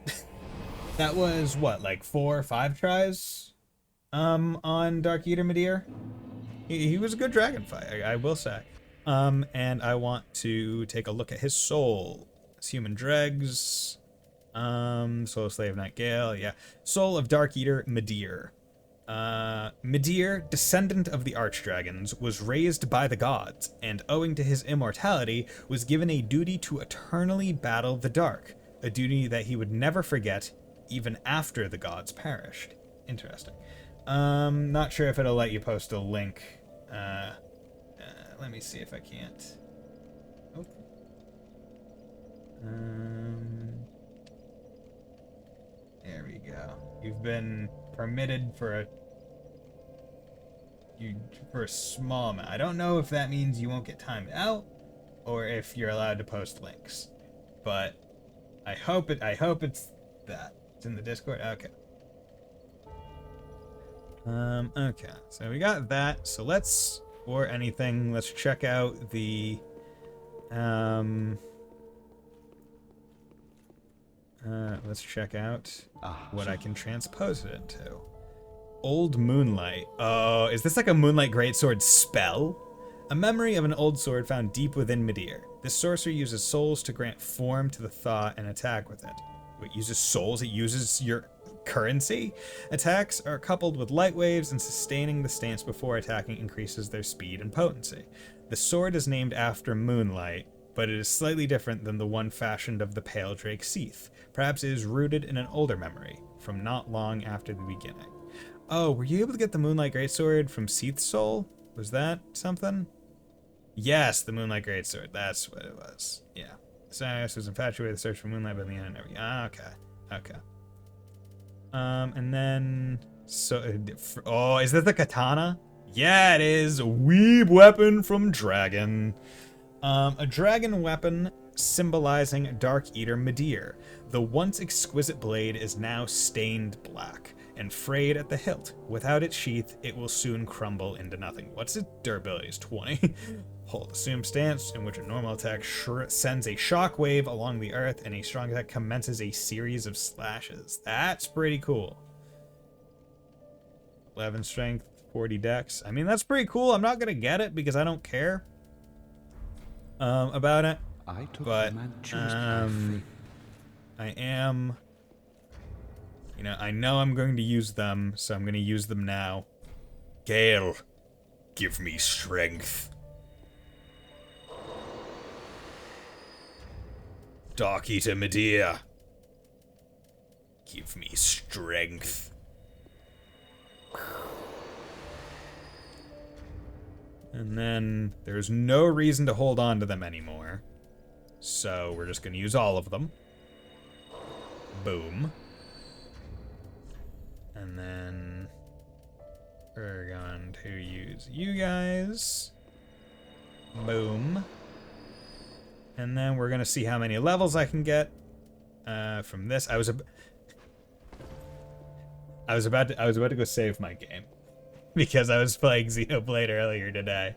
That was, what, like 4 or 5 tries on Dark Eater Midir? He was a good dragon fight, I will say. And I want to take a look at his soul. It's human dregs. Soul Slave Night Gale, yeah. Soul of Dark Eater Midir. Midir, descendant of the Archdragons, was raised by the gods, and owing to his immortality, was given a duty to eternally battle the dark, a duty that he would never forget, even after the gods perished. Interesting. Not sure if it'll let you post a link. Let me see if I can't. Oh. There we go. You've been permitted for a small amount. I don't know if that means you won't get timed out, or if you're allowed to post links. But I hope it's that. It's in the Discord. Okay. Okay. So we got that. So let's check out the let's check out what I can transpose it into. Old Moonlight. Oh, is this like a Moonlight Greatsword spell? A memory of an old sword found deep within Midir. This sorcery uses souls to grant form to the thought and attack with it. It uses souls? It uses your currency? Attacks are coupled with light waves, and sustaining the stance before attacking increases their speed and potency. The sword is named after Moonlight, but it is slightly different than the one fashioned of the Pale Drake Seath. Perhaps it is rooted in an older memory, from not long after the beginning. Oh, were you able to get the Moonlight Greatsword from Seath's soul? Was that something? Yes, the Moonlight Greatsword. That's what it was. Yeah. Cyrus was infatuated with the search for Moonlight by the end and everything. Okay. Okay. And then... oh, is that the katana? Yeah, it is. A weeb weapon from Dragon. A dragon weapon symbolizing Dark Eater Midir. The once exquisite blade is now stained black and frayed at the hilt. Without its sheath, it will soon crumble into nothing. What's its durability? Is 20. Hold assume stance in which a normal attack sends a shock wave along the earth, and a strong attack commences a series of slashes. That's pretty cool. 11 strength, 40 dex. I mean, that's pretty cool. I'm not gonna get it because I don't care about it. But I am, you know, I know I'm going to use them, so I'm going to use them now. Gale, give me strength. Dark Eater Midir, give me strength. And then there's no reason to hold on to them anymore. So we're just going to use all of them. Boom. And then we're going to use you guys. Boom. And then we're going to see how many levels I can get from this. I was about to go save my game. because I was playing Xenoblade earlier today,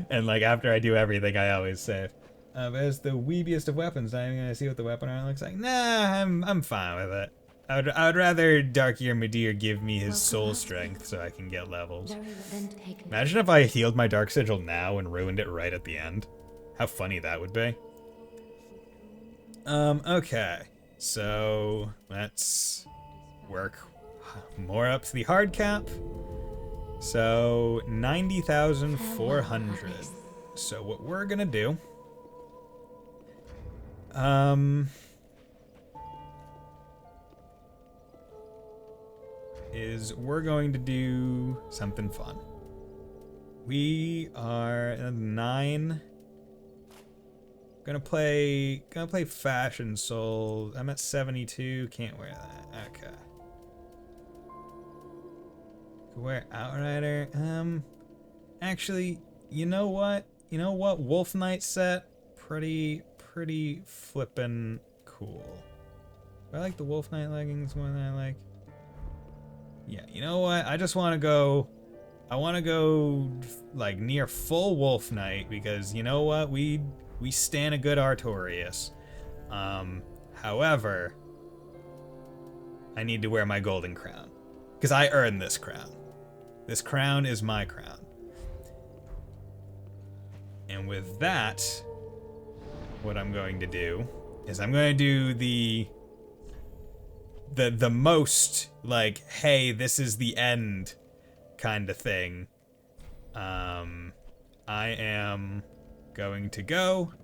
and like after I do everything, I always save. But it's the weebiest of weapons. Not even gonna see what the weapon art looks like. Nah, I'm fine with it. I would rather Dark Ear Midir give me his soul strength so I can get levels. Imagine if I healed my Dark Sigil now and ruined it right at the end. How funny that would be. Okay. So let's work more up to the hard cap. So 90,400. So what we're gonna do, is we're going to do something fun. We are at 9. Gonna play Fashion Soul. I'm at 72. Can't wear that. Okay. Could wear Outrider. Actually, you know what? Wolf Knight set. Pretty flippin' cool. I like the Wolf Knight leggings more than I like. Yeah, you know what? I just want to go. I want to go like near full Wolf Knight because you know what? We stan a good Artorias. However, I need to wear my golden crown because I earned this crown. This crown is my crown. And with that, what I'm going to do is I'm going to do the most like, hey, this is the end kind of thing. I am going to go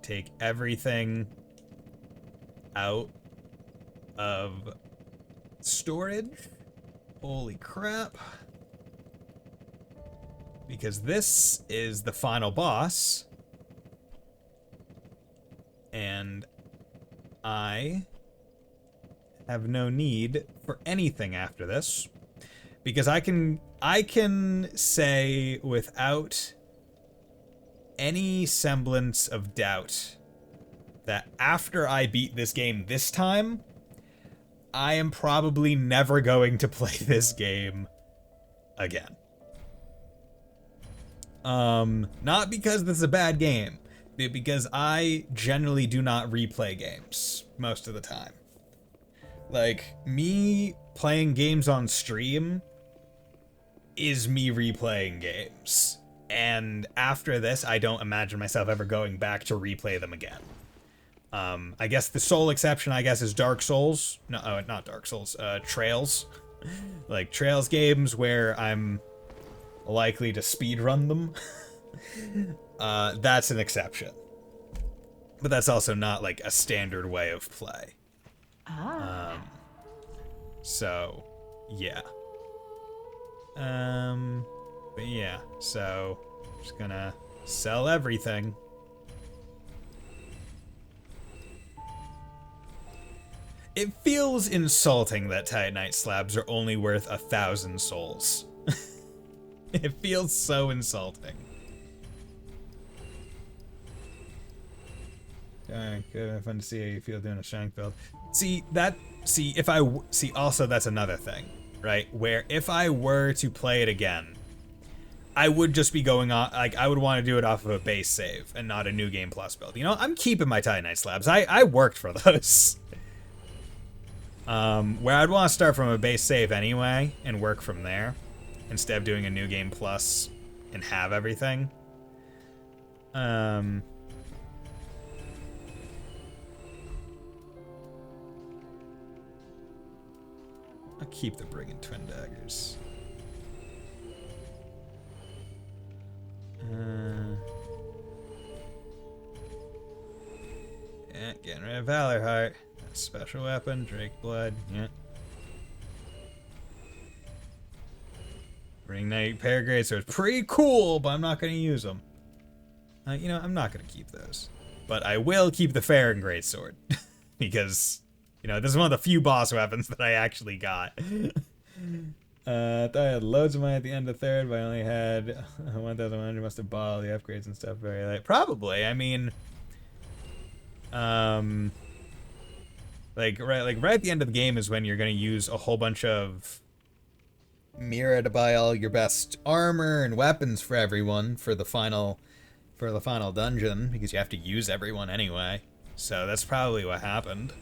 take everything out of storage. Holy crap. Because this is the final boss. And I have no need for anything after this. Because I can say without any semblance of doubt that after I beat this game this time, I am probably never going to play this game again. Not because this is a bad game, but because I generally do not replay games most of the time. Like, me playing games on stream is me replaying games. And after this, I don't imagine myself ever going back to replay them again. I guess the sole exception, is Dark Souls. No, not Dark Souls. Trails. Like, Trails games where I'm likely to speedrun them. That's an exception. But that's also not, like, a standard way of play. So, yeah. But yeah, so, just gonna sell everything. It feels insulting that Titanite slabs are only worth 1,000 souls. It feels so insulting. Alright, good. Fun to see how you feel doing a shank build. Also that's another thing, right? Where if I were to play it again, I would just be going on, like, I would want to do it off of a base save and not a New Game Plus build. You know, I'm keeping my Titanite slabs. I worked for those. Where I'd want to start from a base save anyway and work from there instead of doing a New Game Plus and have everything. I'll keep the Brigand Twin Daggers. Yeah, getting rid of Valor Heart. Special weapon, Drake Blood, yeah. Ring Knight Paragreat Swords, pretty cool, but I'm not going to use them. You know, I'm not going to keep those. But I will keep the Farron Greatsword. Because, you know, this is one of the few boss weapons that I actually got. I thought I had loads of money at the end of third, but I only had 1,100. Must have bought all the upgrades and stuff very late. Probably, I mean... Like right at the end of the game is when you're gonna use a whole bunch of Mira to buy all your best armor and weapons for everyone for the final dungeon, because you have to use everyone anyway. So that's probably what happened.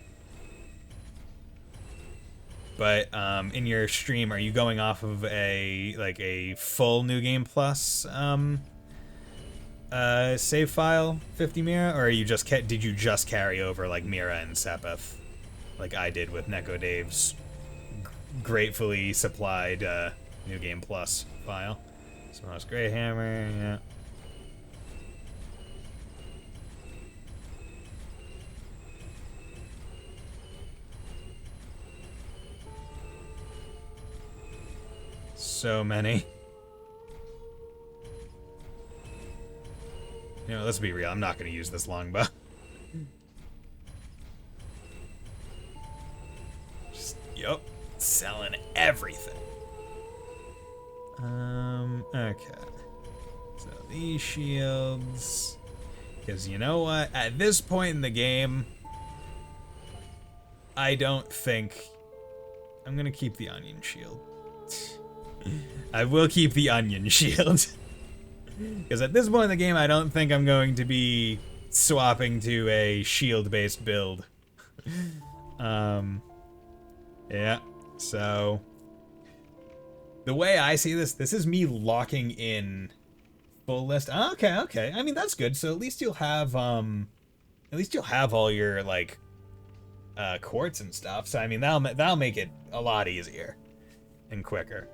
But in your stream, are you going off of a full New Game Plus save file 50 Mira, or are you did you just carry over like Mira and Sepith, like I did with Neko Dave's gratefully supplied New Game Plus file? Smoke's Great Hammer, yeah. So many. You know, let's be real, I'm not going to use this longbow. Just, yup, selling everything. Okay. So these shields. Because you know what? At this point in the game, I don't think... I'm going to keep the onion shield. I will keep the onion shield. Because at this point in the game, I don't think I'm going to be swapping to a shield-based build. Yeah, so... The way I see this is me locking in full list. Okay. I mean, that's good. So at least you'll have all your, like, quartz and stuff. So, I mean, that'll make it a lot easier and quicker.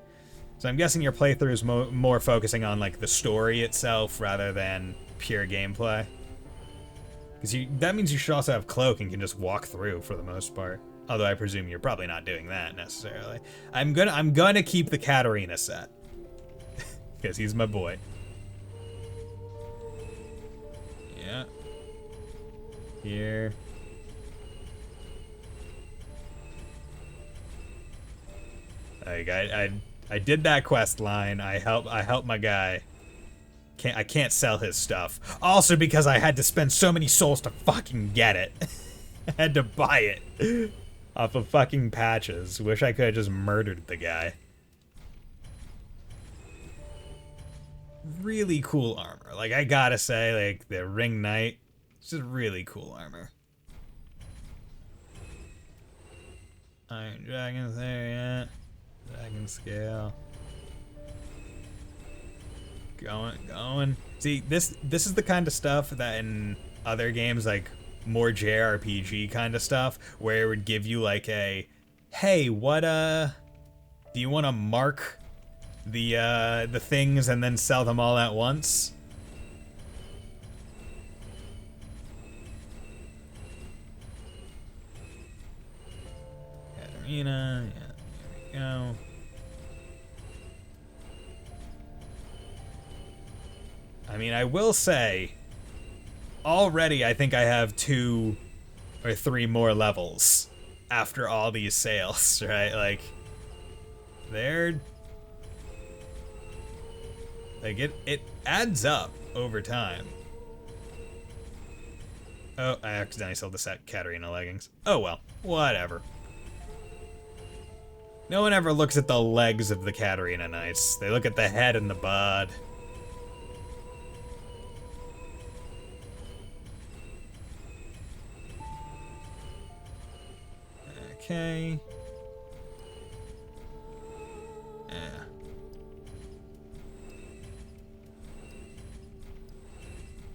So I'm guessing your playthrough is more focusing on, like, the story itself rather than pure gameplay. Because that means you should also have Cloak and can just walk through for the most part. Although I presume you're probably not doing that necessarily. I'm gonna keep the Katarina set. Because he's my boy. Yeah. Here. Like, I did that quest line. I helped my guy. I can't sell his stuff. Also because I had to spend so many souls to fucking get it. I had to buy it off of fucking patches. Wish I could have just murdered the guy. Really cool armor. Like, I gotta say, like, the Ring Knight, it's just really cool armor. Iron Dragon's there, yeah. Dragon scale. Going. See, this is the kind of stuff that in other games, like more JRPG kind of stuff, where it would give you like a, hey, what do you want to mark the things and then sell them all at once? Katarina, yeah. Go. I mean, I will say, already I think I have 2 or 3 more levels after all these sales, right? Like, they're... Like, it adds up over time. Oh, I accidentally sold the set Katarina leggings. Oh well, whatever. No one ever looks at the legs of the Katarina Knights. They look at the head and the bod. Okay. Yeah.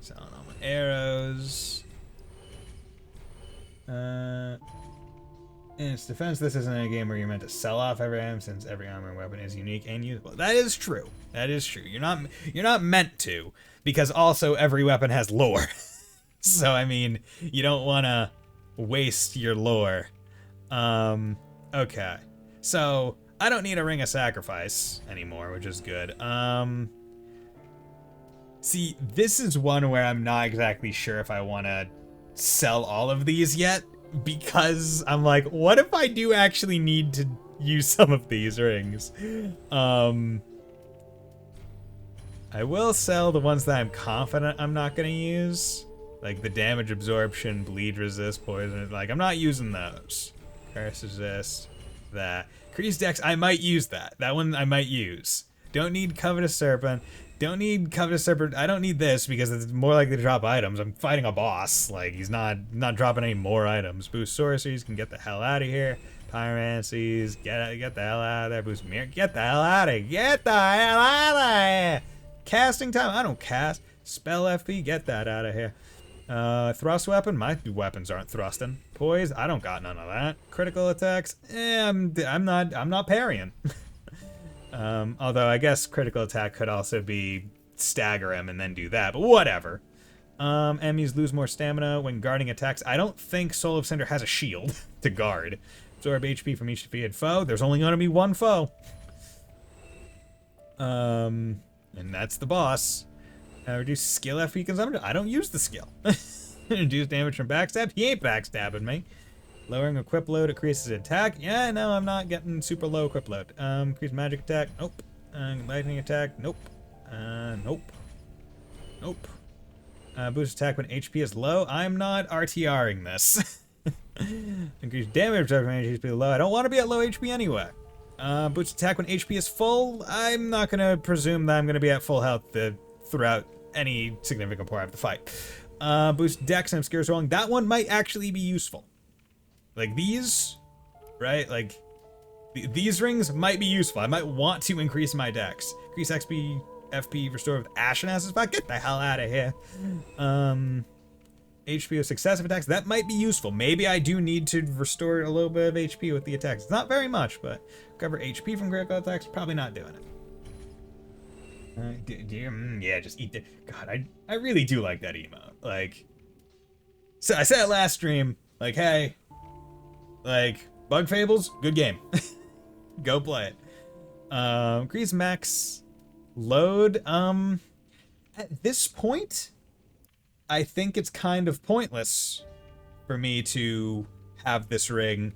Selling all my arrows. In its defense, this isn't a game where you're meant to sell off every item, since every armor and weapon is unique and usable. That is true. That is true. You're not meant to, because also every weapon has lore. So I mean, you don't want to waste your lore. Okay. So I don't need a Ring of Sacrifice anymore, which is good. See, this is one where I'm not exactly sure if I want to sell all of these yet. Because I'm like, what if I do actually need to use some of these rings? I will sell the ones that I'm confident I'm not going to use. Like the damage absorption, bleed resist, poison. Like, I'm not using those. Curse resist. that. Increase Dex, I might use that. That one I might use. Don't need Covetous Serpent. Don't need Covetous Serpent. I don't need this because it's more likely to drop items. I'm fighting a boss. Like, he's not dropping any more items. Boost Sorceries, can get the hell out of here. Pyromancies, get the hell out of there. Boost Mirror, get the hell out of here. Get the hell out of here. Casting time, I don't cast. Spell FP, get that out of here. Thrust weapon, my weapons aren't thrusting. Poise, I don't got none of that. Critical attacks, I'm not parrying. Although I guess critical attack could also be stagger him and then do that, but whatever. Enemies lose more stamina when guarding attacks. I don't think Soul of Cinder has a shield to guard. Absorb HP from each defeated foe. There's only going to be one foe. And that's the boss. Reduce skill FP consumption. I don't use the skill. Reduce damage from backstab. He ain't backstabbing me. Lowering equip load increases attack. Yeah, no, I'm not getting super low equip load. Increase magic attack. Nope. Lightning attack. Nope. Nope. Nope. Boost attack when HP is low. I'm not RTRing this. Increase damage when HP is low. I don't want to be at low HP anyway. Boost attack when HP is full. I'm not going to presume that I'm going to be at full health throughout any significant part of the fight. Boost Dex and Obscure Rolling. That one might actually be useful. Like these, right? Like these rings might be useful. I might want to increase my Dex. Increase XP, FP, restore with Ashen Ass's back. Get the hell out of here. HP with successive attacks. That might be useful. Maybe I do need to restore a little bit of HP with the attacks. It's not very much, but recover HP from critical attacks. Probably not doing it. Yeah, just eat the... God, I really do like that emote. Like, so I said it last stream, like, hey, like, Bug Fables, good game. Go play it. Increase max load. At this point, I think it's kind of pointless for me to have this ring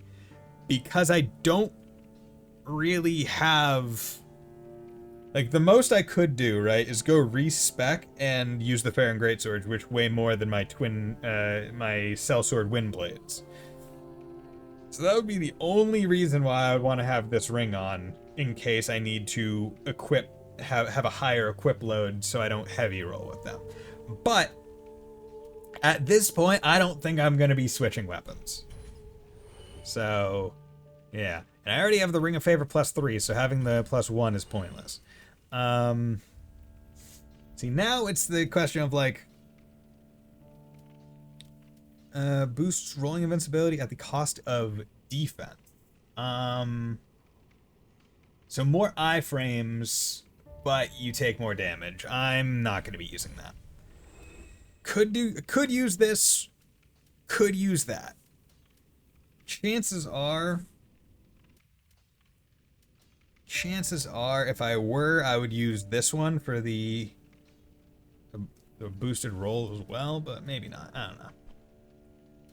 because I don't really have... Like, the most I could do, right, is go respec and use the Fair and Greatsword, which weigh more than my my Sellsword Windblades. So that would be the only reason why I would want to have this ring on, in case I need to have a higher equip load so I don't heavy roll with them. But, at this point, I don't think I'm going to be switching weapons. So, yeah. And I already have the Ring of Favor +3, so having the +1 is pointless. See, now it's the question of, like, boosts rolling invincibility at the cost of defense. So more iframes, but you take more damage. I'm not going to be using that. Could use this, could use that. Chances are, if I were, I would use this one for the boosted roll as well, but maybe not. I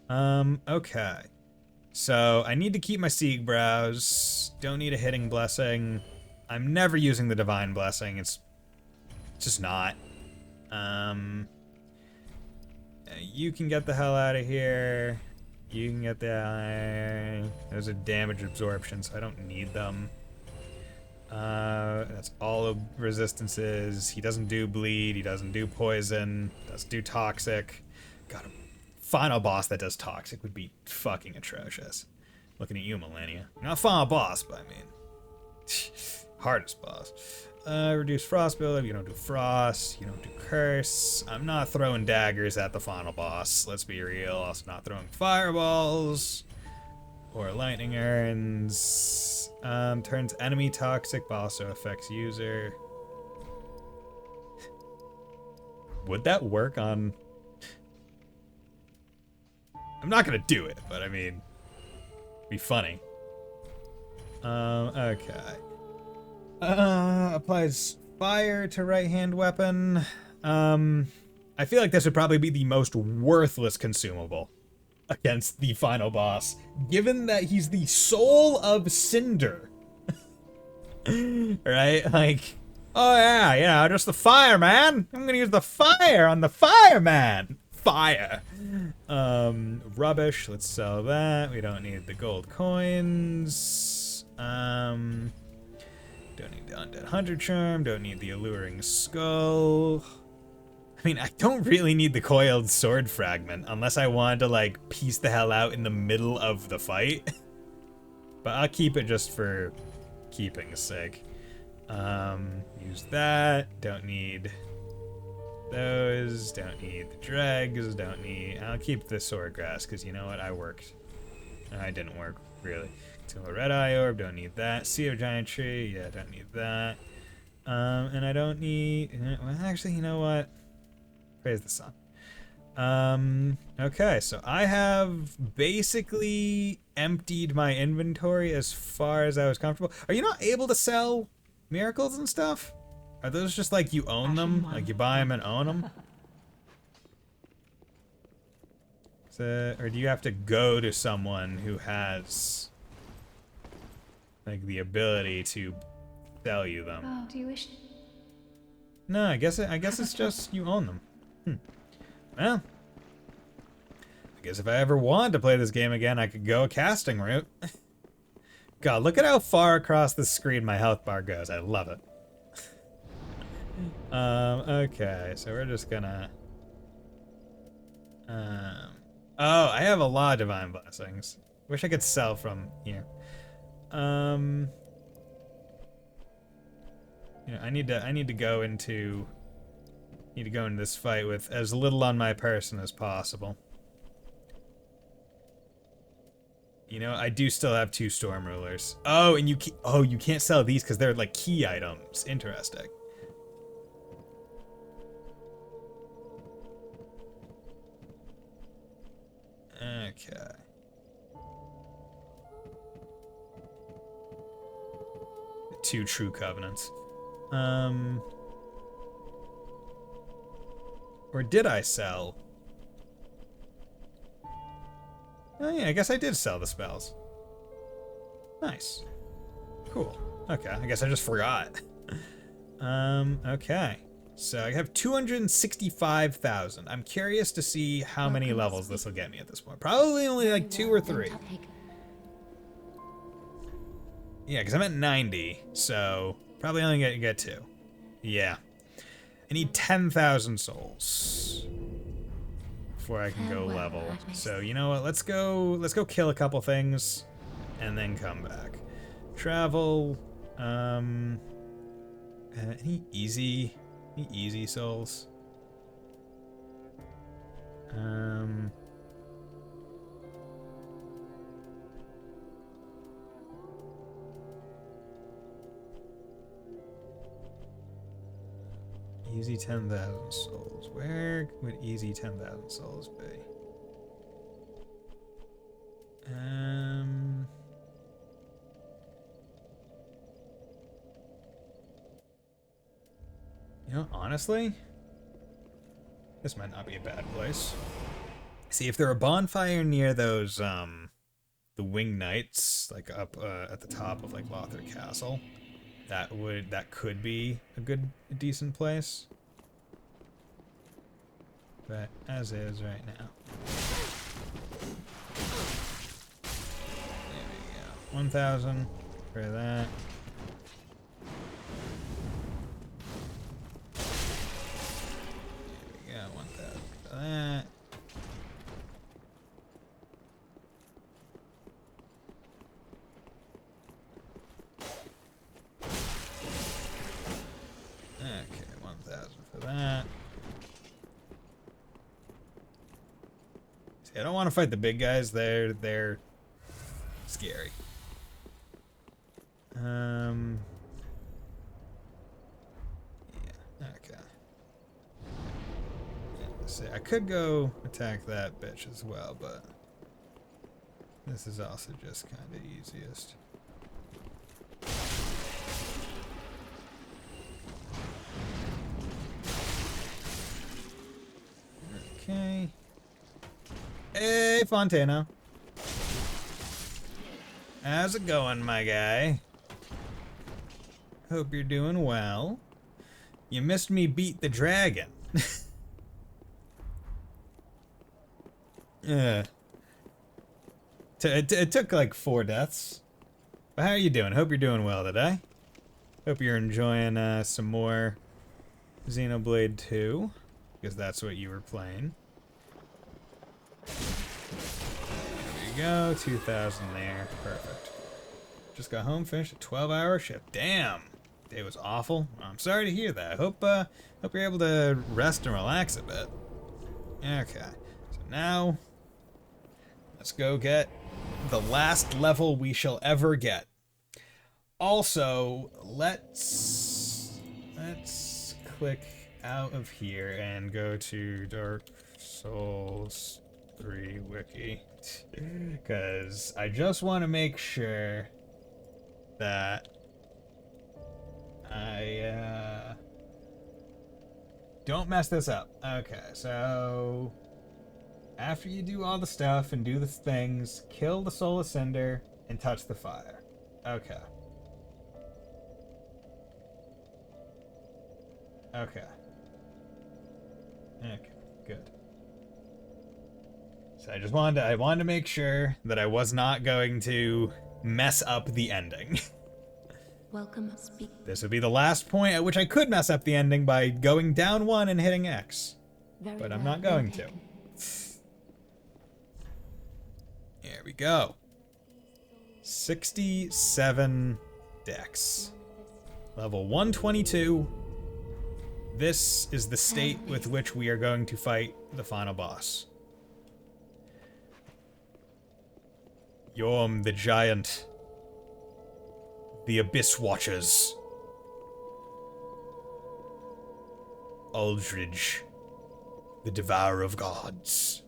don't know. Okay. So, I need to keep my Siegbrows. Don't need a Hitting Blessing. I'm never using the Divine Blessing. It's just not. You can get the hell out of here. You can get the... There's a damage absorption, so I don't need them. That's all of resistances. He doesn't do bleed. He doesn't do poison. Doesn't do toxic. Got a final boss that does toxic would be fucking atrocious. Looking at you, Millennia. Not final boss, but I mean, hardest boss. Reduce frost buildup. You don't do frost. You don't do curse. I'm not throwing daggers at the final boss. Let's be real. Also not throwing fireballs or lightning urns. Turns enemy toxic, but also affects user. Would that work on... I'm not gonna do it, but I mean, be funny. Okay. Applies fire to right-hand weapon. I feel like this would probably be the most worthless consumable against the final boss, given that he's the soul of Cinder. Right? Like, oh yeah, you know, just the fire, man. I'm gonna use the fire on the fireman. Fire. Rubbish. Let's sell that. We don't need the gold coins. Don't need the Undead Hunter Charm. Don't need the Alluring Skull. I mean, I don't really need the Coiled Sword Fragment unless I wanted to, like, piece the hell out in the middle of the fight. But I'll keep it just for keeping's sake. Use that. Don't need those. Don't need the dregs. Don't need... I'll keep the Swordgrass, because you know what? I worked. I didn't work, really. So a Red Eye Orb. Don't need that. Sea of Giant Tree. Yeah, don't need that. And I don't need... Well, actually, you know what? Praise the sun. Okay, so I have basically emptied my inventory as far as I was comfortable. Are you not able to sell miracles and stuff? Are those just like you own them? Like you buy them and own them? So, or do you have to go to someone who has like the ability to sell you them? Oh, do you wish? No, I guess it's just you own them. Well, I guess if I ever wanted to play this game again, I could go a casting route. God, look at how far across the screen my health bar goes. I love it. Okay, so we're just gonna... Oh, I have a lot of Divine Blessings. Wish I could sell from here. You know, I need to go into... Need to go into this fight with as little on my person as possible. You know, I do still have 2 Storm Rulers. Oh, and you can't sell these because they're like key items. Interesting. Okay. The 2 True Covenants. Or did I sell? Oh yeah, I guess I did sell the spells. Nice. Cool. Okay, I guess I just forgot. Okay. So I have 265,000. I'm curious to see how many levels this will get me at this point. Probably only like 2 or 3. Yeah, because I'm at 90, so probably only get 2. Yeah. I need 10,000 souls before I can go level. So you know what? Let's go kill a couple things and then come back. Travel. Any easy souls? Easy 10,000 souls. Where would easy 10,000 souls be? You know, honestly, this might not be a bad place. See, if there were a bonfire near those, the Winged Knights, like up at the top of like Lothar Castle, that could be a decent place. But as is right now. There we go. 1,000 for that. There we go. 1,000 for that. Okay, 1,000 for that. See, I don't want to fight the big guys. They're scary. Yeah, okay. Yeah, see, I could go attack that bitch as well, but this is also just kind of easiest. Okay. Hey, Fontana. How's it going, my guy? Hope you're doing well. You missed me beat the dragon. Yeah. It took like 4 deaths. But how are you doing? Hope you're doing well today. Hope you're enjoying some more Xenoblade 2, because that's what you were playing. There you go, 2,000 there. Perfect. Just got home, finished a 12-hour shift. Damn! Day was awful. I'm sorry to hear that. Hope you're able to rest and relax a bit. Okay. So now, let's go get the last level we shall ever get. Also, let's click out of here and go to Dark Souls 3 wiki, because I just want to make sure that I don't mess this up. Okay, so after you do all the stuff and do the things, kill the Soul of Cinder and touch the fire. Okay. Okay. Okay, good. So I wanted to make sure that I was not going to mess up the ending. Welcome. This would be the last point at which I could mess up the ending by going down one and hitting X. But I'm not going to. There we go. 67 decks. Level 122. This is the state with which we are going to fight the final boss. Yorm the Giant. The Abyss Watchers. Aldridge. The Devourer of Gods.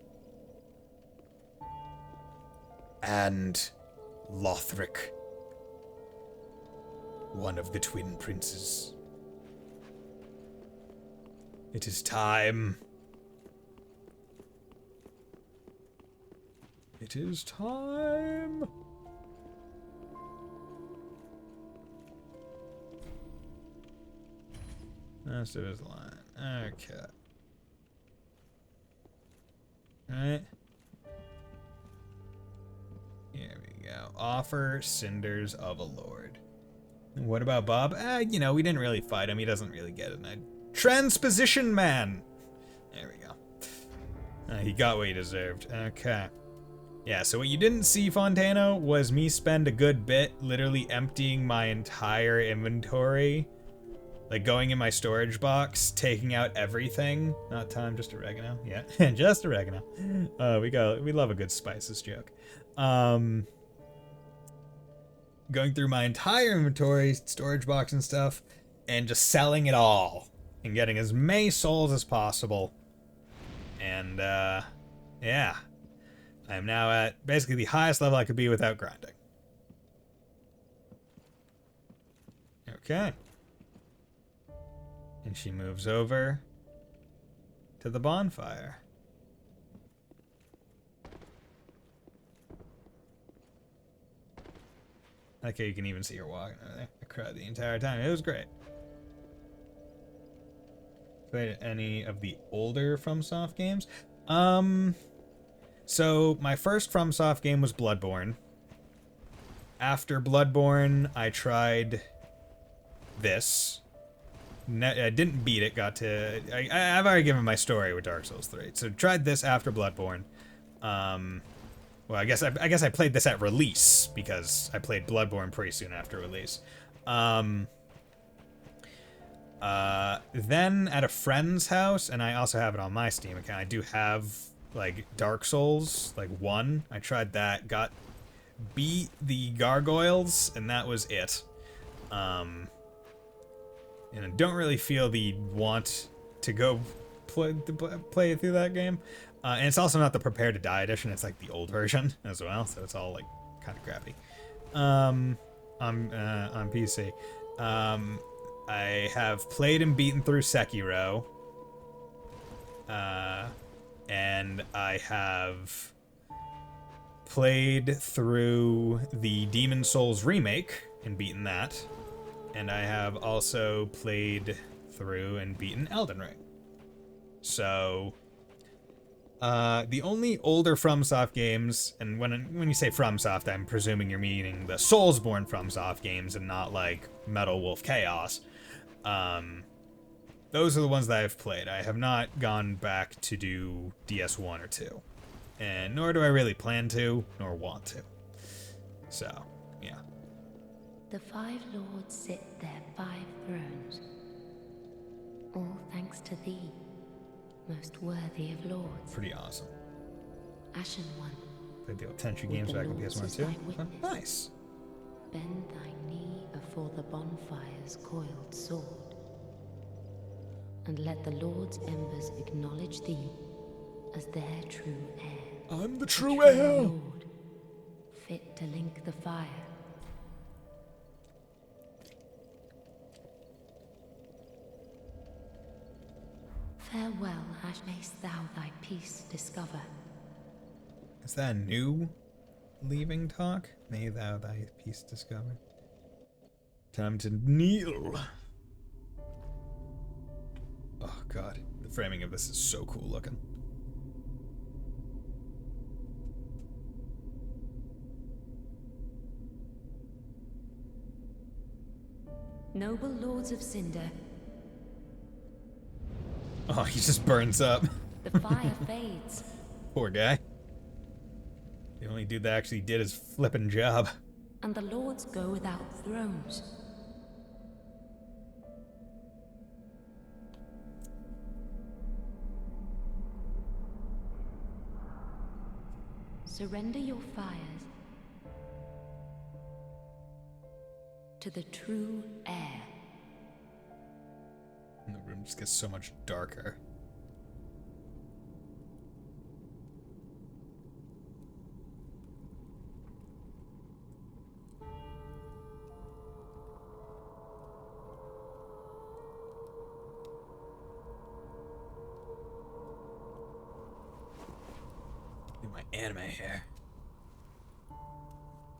And Lothric. One of the Twin Princes. It is time. It is time. That's his line. Okay. Alright. Here we go. Offer Cinders of a Lord. What about Bob? You know, we didn't really fight him. He doesn't really get it. Transposition Man! There we go. He got what he deserved. Okay. Yeah, so what you didn't see, Fontano, was me spend a good bit literally emptying my entire inventory. Like going in my storage box, taking out everything. Not thyme, just oregano. Yeah, just oregano. We love a good spices joke. Going through my entire inventory, storage box and stuff, and just selling it all. And getting as many souls as possible. And, yeah. I am now at basically the highest level I could be without grinding. Okay. And she moves over to the bonfire. Okay, you can even see her walking over there. I cried the entire time. It was great. Played any of the older FromSoft games? So my first FromSoft game was Bloodborne. After Bloodborne, I tried this. I didn't beat it. Got to. I've already given my story with Dark Souls 3. So tried this after Bloodborne. Well, I guess I played this at release because I played Bloodborne pretty soon after release. Then at a friend's house, and I also have it on my Steam account. I do have like Dark Souls, like 1. I tried that, beat the gargoyles, and that was it. And I don't really feel the want to go play through that game. And it's also not the Prepare to Die edition, it's like the old version as well, so it's all like kind of crappy. On PC. I have played and beaten through Sekiro. And I have played through the Demon Souls remake and beaten that. And I have also played through and beaten Elden Ring. So, The only older FromSoft games, and when you say FromSoft, I'm presuming you're meaning the Soulsborne FromSoft games and not like Metal Wolf Chaos. Those are the ones that I've played. I have not gone back to do DS1 or 2. And nor do I really plan to, nor want to. So, yeah. The 5 lords sit their 5 thrones, all thanks to thee, most worthy of lords. Pretty awesome. Ashen One, Played the Tenchu games back in PS1 too. Nice. Bend thy knee before the bonfire's coiled sword, and let the Lord's embers acknowledge thee as their true heir. I'm the true heir! Lord, fit to link the fire. Farewell, Ash, mayst thou thy peace discover. Is that a new leaving talk? May thou thy peace discover. Time to kneel. Oh god, the framing of this is so cool looking. Noble lords of Cinder, Oh, he just burns up. the fire fades, Poor guy. The only dude that actually did his flippin' job. and the lords go without thrones. Surrender your fires to the true heir. And the room just gets so much darker. Do my anime hair.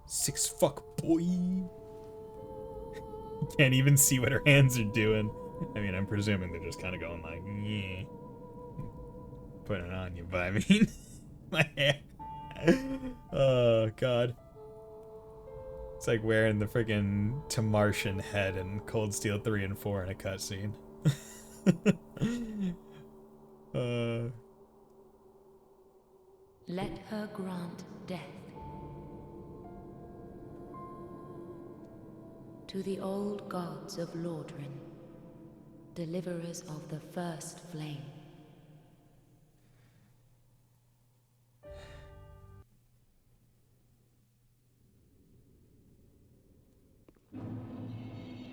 6 fuck boy. You can't even see what her hands are doing. I mean, I'm presuming they're just kind of going like, yeah. Putting it on you, but I mean, my hair. Oh, God. It's like wearing the friggin' Tamartian head in Cold Steel 3 and 4 in a cutscene. Let her grant death to the old gods of Lordran, deliverers of the first flame.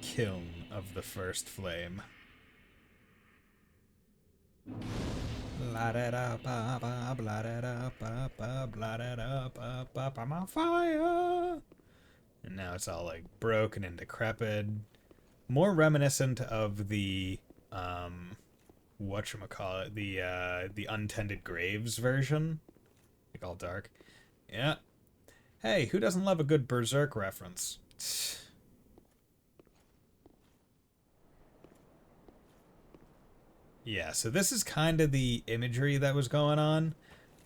Kiln of the first flame. I'm on fire. And now it's all like broken and decrepit. More reminiscent of the whatchamacallit, the Untended Graves version. Like all dark. Yeah. Hey, who doesn't love a good Berserk reference? Yeah, so this is kind of the imagery that was going on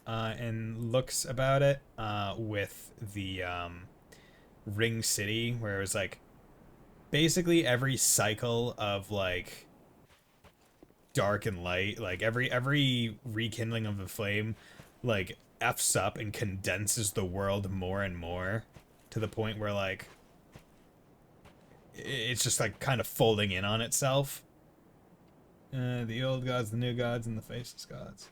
and looks about it with the Ring City, where it was like basically every cycle of like dark and light, like every rekindling of the flame like F's up and condenses the world more and more to the point where like it's just like kind of folding in on itself. The old gods, the new gods, and the faceless gods.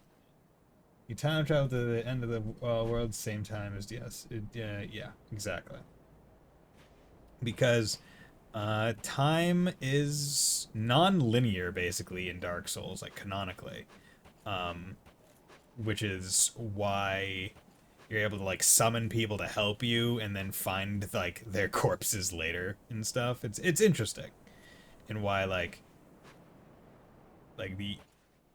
You time travel to the end of the world at the same time as, yes. Yeah, exactly. Because time is non-linear, basically, in Dark Souls, like, canonically. Which is why you're able to, like, summon people to help you and then find, like, their corpses later and stuff. It's interesting. And why, like the,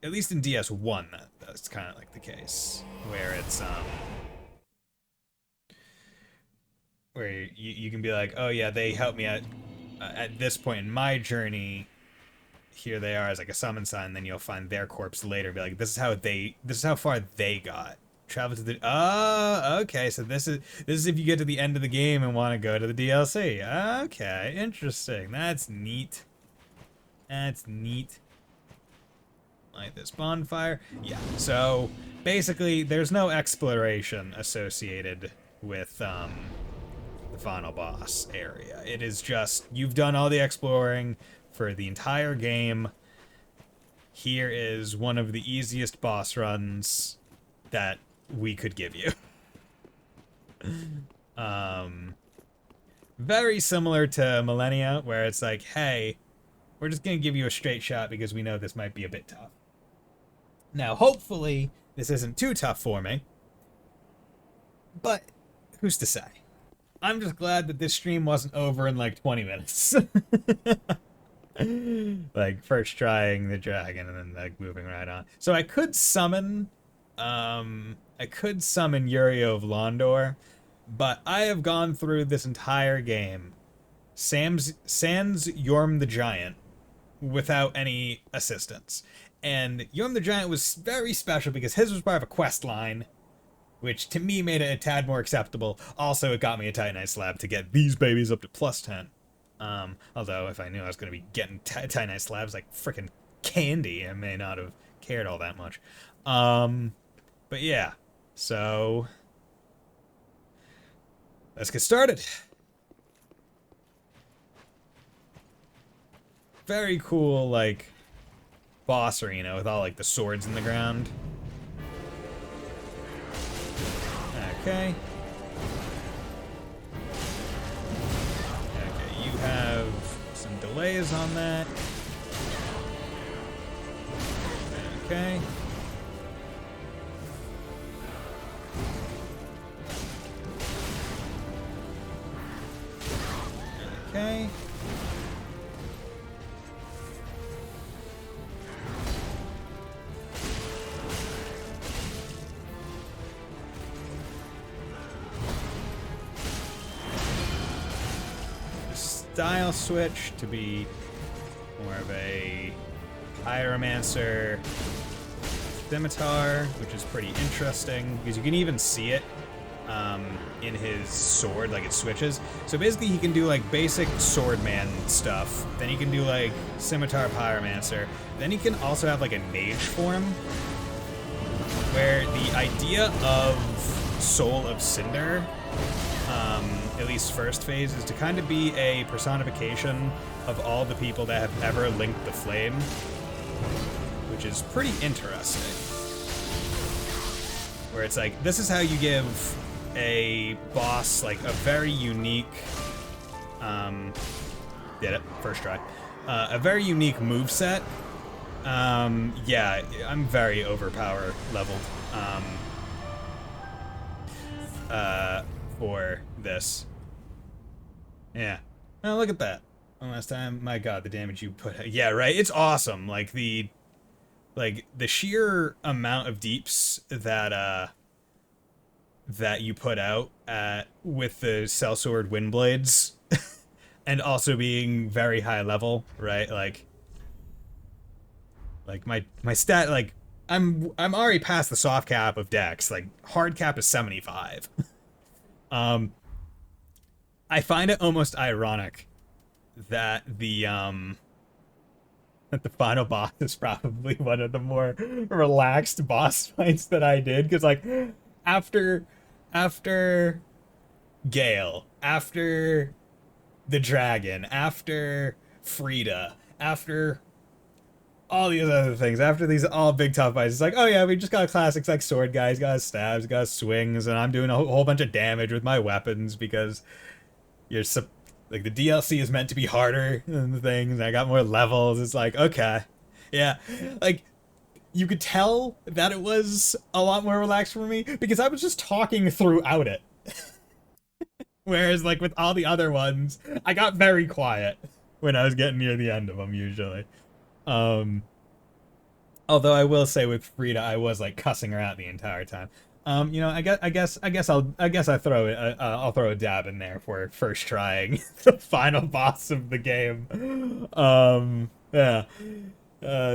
at least in DS1, that's kind of like the case, where it's where you can be like, oh yeah, they helped me at this point in my journey. here they are as like a summon sign, then you'll find their corpse later and be like, this is how far they got. Travel to the, oh, okay, so this is if you get to the end of the game and want to go to the DLC. Okay, interesting. That's neat. That's neat. Light this bonfire. Yeah, so basically there's no exploration associated with the final boss area. It is just, you've done all the exploring for the entire game. Here is one of the easiest boss runs that we could give you. Very similar to Millennia, where it's like, hey, we're just gonna give you a straight shot because we know this might be a bit tough. Now, hopefully, this isn't too tough for me, but who's to say? I'm just glad that this stream wasn't over in like 20 minutes. Like, first trying the dragon and then like moving right on. So I could summon Uriel of Londor, but I have gone through this entire game sans Yorm the Giant without any assistance. And Yorm the Giant was very special because his was part of a quest line, which to me made it a tad more acceptable. Also, it got me a Titanite slab to get these babies up to +10. Although, if I knew I was going to be getting Titanite slabs like freaking candy, I may not have cared all that much. But yeah, so let's get started. Very cool, like, boss arena with all, like, the swords in the ground. Okay. Okay, you have some delays on that. Okay. Okay. Style switch to be more of a pyromancer scimitar, which is pretty interesting because you can even see it in his sword, like it switches. So basically he can do like basic swordman stuff, then he can do like scimitar pyromancer, then he can also have like a mage form, where the idea of Soul of Cinder, at least first phase, is to kind of be a personification of all the people that have ever linked the flame, which is pretty interesting. Where it's like, this is how you give a boss like a very unique, did it, first try, a very unique moveset. Yeah, I'm very overpower leveled, for this. Yeah. Oh, look at that. One last time. My god, the damage you put. Yeah, right? It's awesome. Like, the sheer amount of deeps that, that you put out with the Sellsword Windblades, and also being very high level, right? Like my stat, like, I'm already past the soft cap of Dex. Like, hard cap is 75. I find it almost ironic that the final boss is probably one of the more relaxed boss fights that I did, because like after Gale, after the dragon, after Frida, after all these other things, after these all big tough fights, it's like, oh yeah, we just got classics like sword guys, got stabs, got swings, and I'm doing a whole bunch of damage with my weapons because like the DLC is meant to be harder than the things. I got more levels. It's like, okay, yeah, like you could tell that it was a lot more relaxed for me because I was just talking throughout it. Whereas like with all the other ones, I got very quiet when I was getting near the end of them usually. Although I will say with Frida, I was like cussing her out the entire time. You know, I guess I'll throw it. I'll throw a dab in there for first trying the final boss of the game. Yeah.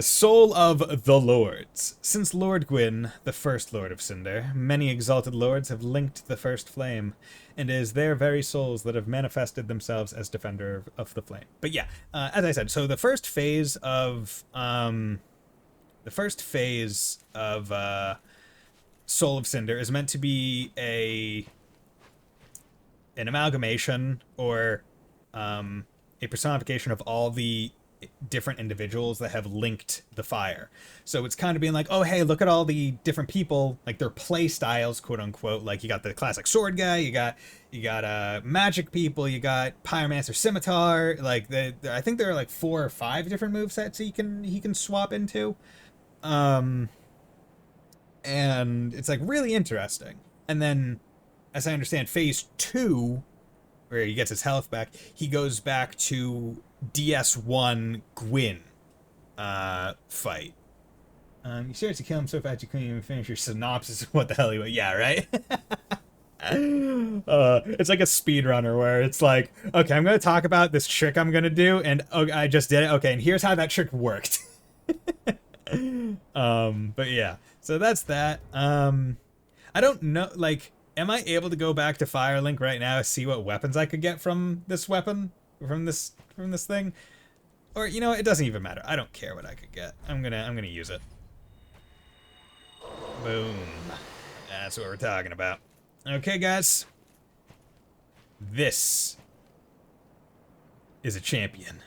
Soul of the Lords. Since Lord Gwyn, the first Lord of Cinder, many exalted lords have linked the first flame, and it is their very souls that have manifested themselves as defender of the flame. But yeah, as I said, so the first phase of Soul of Cinder is meant to be an amalgamation or a personification of all the different individuals that have linked the fire. So it's kind of being like, oh hey, look at all the different people, like their play styles, quote unquote. Like you got the classic sword guy, you got magic people, you got pyromancer scimitar. Like I think there are like 4 or 5 different movesets he can swap into. And it's like really interesting. And then, as I understand, phase 2, where he gets his health back, he goes back to DS1 Gwyn fight. You seriously kill him so fast you couldn't even finish your synopsis of what the hell he went. Yeah, right? It's like a speedrunner where it's like, okay, I'm going to talk about this trick I'm going to do, and I just did it. Okay, and here's how that trick worked. But yeah, so that's that. I don't know, like, am I able to go back to Firelink right now to see what weapons I could get from this weapon? From this thing? Or, you know, it doesn't even matter. I don't care what I could get. I'm gonna use it. Boom. That's what we're talking about. Okay, guys. This is a champion.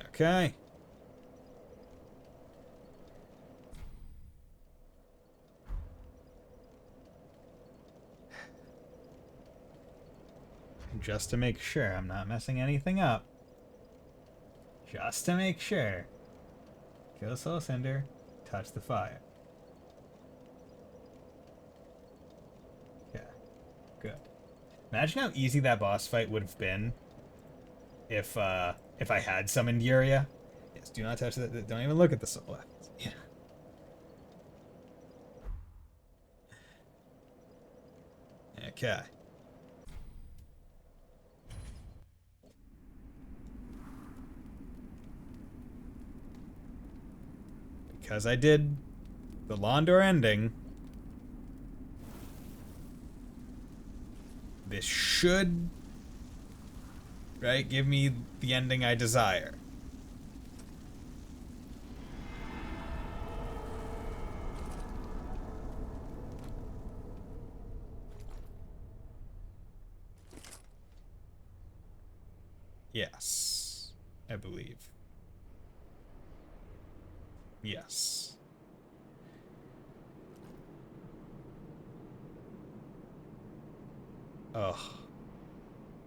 Okay. Just to make sure I'm not messing anything up. Just to make sure. Kill Soul Cinder, touch the fire. Okay, good. Imagine how easy that boss fight would have been if I had summoned Yuria. Yes, do not touch that. Don't even look at the soul weapons. Yeah. Okay. Because I did the Londor ending, this should, right, give me the ending I desire. Yes, I believe. Yes. Oh.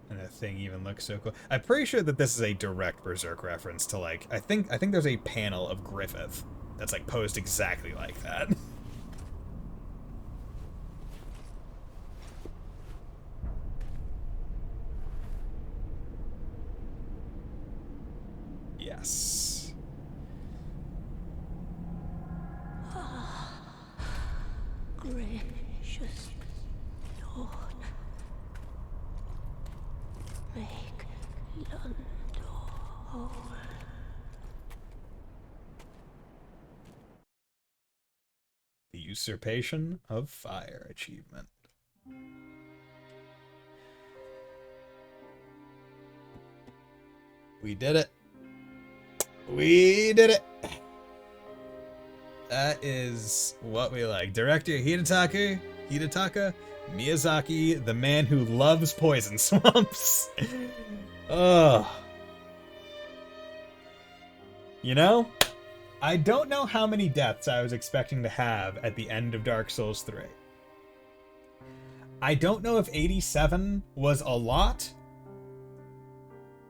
And the thing even looks so cool. I'm pretty sure that this is a direct Berserk reference to, like, I think there's a panel of Griffith that's like posed exactly like that. Yes. Gracious Lord, make Londor whole. The Usurpation of Fire achievement. We did it. We did it. That is what we like. Director Hidetaka Miyazaki, the man who loves poison swamps. Ugh. You know, I don't know how many deaths I was expecting to have at the end of Dark Souls 3. I don't know if 87 was a lot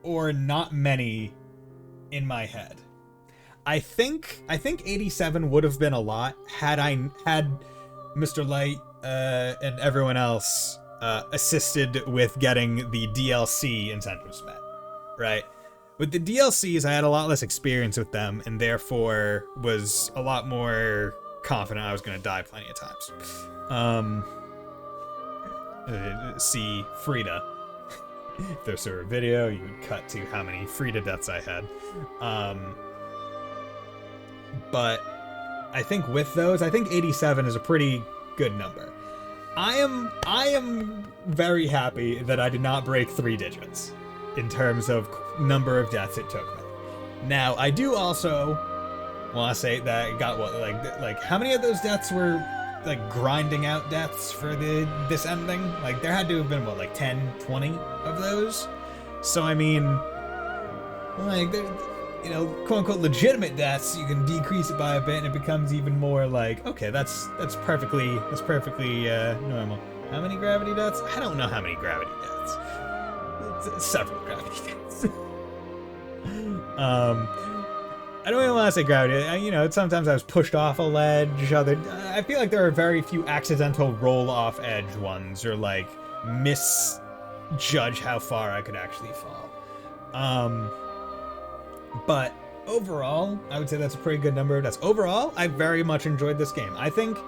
or not many in my head. I think 87 would have been a lot had Mr. Light and everyone else assisted with getting the DLC incentives met, right? With the DLCs, I had a lot less experience with them, and therefore was a lot more confident I was going to die plenty of times. See Frida. If there's a video, you would cut to how many Frida deaths I had. But I think with those, I think 87 is a pretty good number. I am very happy that I did not break 3 digits in terms of number of deaths it took me. Now, I do also want to say that I got what, like how many of those deaths were like grinding out deaths for this ending? Like there had to have been what, like 10, 20 of those. So I mean, like you know, quote unquote legitimate deaths, you can decrease it by a bit and it becomes even more like, okay, that's perfectly normal. How many gravity deaths? I don't know how many gravity deaths. It's several gravity deaths. I don't even want to say gravity. You know, sometimes I was pushed off a ledge. I feel like there are very few accidental roll-off edge ones, or like misjudge how far I could actually fall. But overall, I would say that's a pretty good number of deaths. Overall, I very much enjoyed this game. I think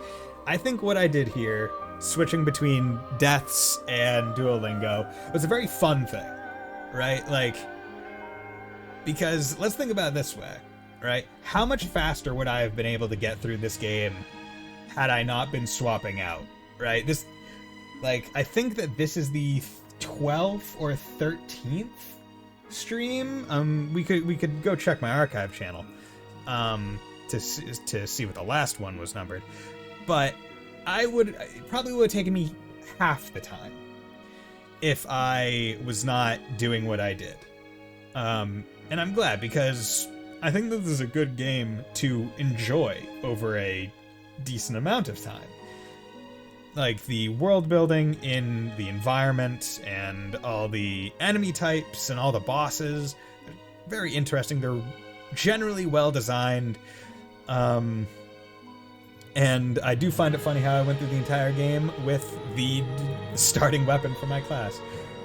what I did here, switching between deaths and Duolingo, was a very fun thing, right? Like, because let's think about it this way. Right? How much faster would I have been able to get through this game had I not been swapping out? Right? This, like, I think that this is the 12th or 13th stream. We could go check my archive channel, to see what the last one was numbered. But it probably would have taken me half the time if I was not doing what I did. And I'm glad, because I think that this is a good game to enjoy over a decent amount of time. Like, the world building in the environment and all the enemy types and all the bosses, they're very interesting. They're generally well designed. And I do find it funny how I went through the entire game with the starting weapon for my class.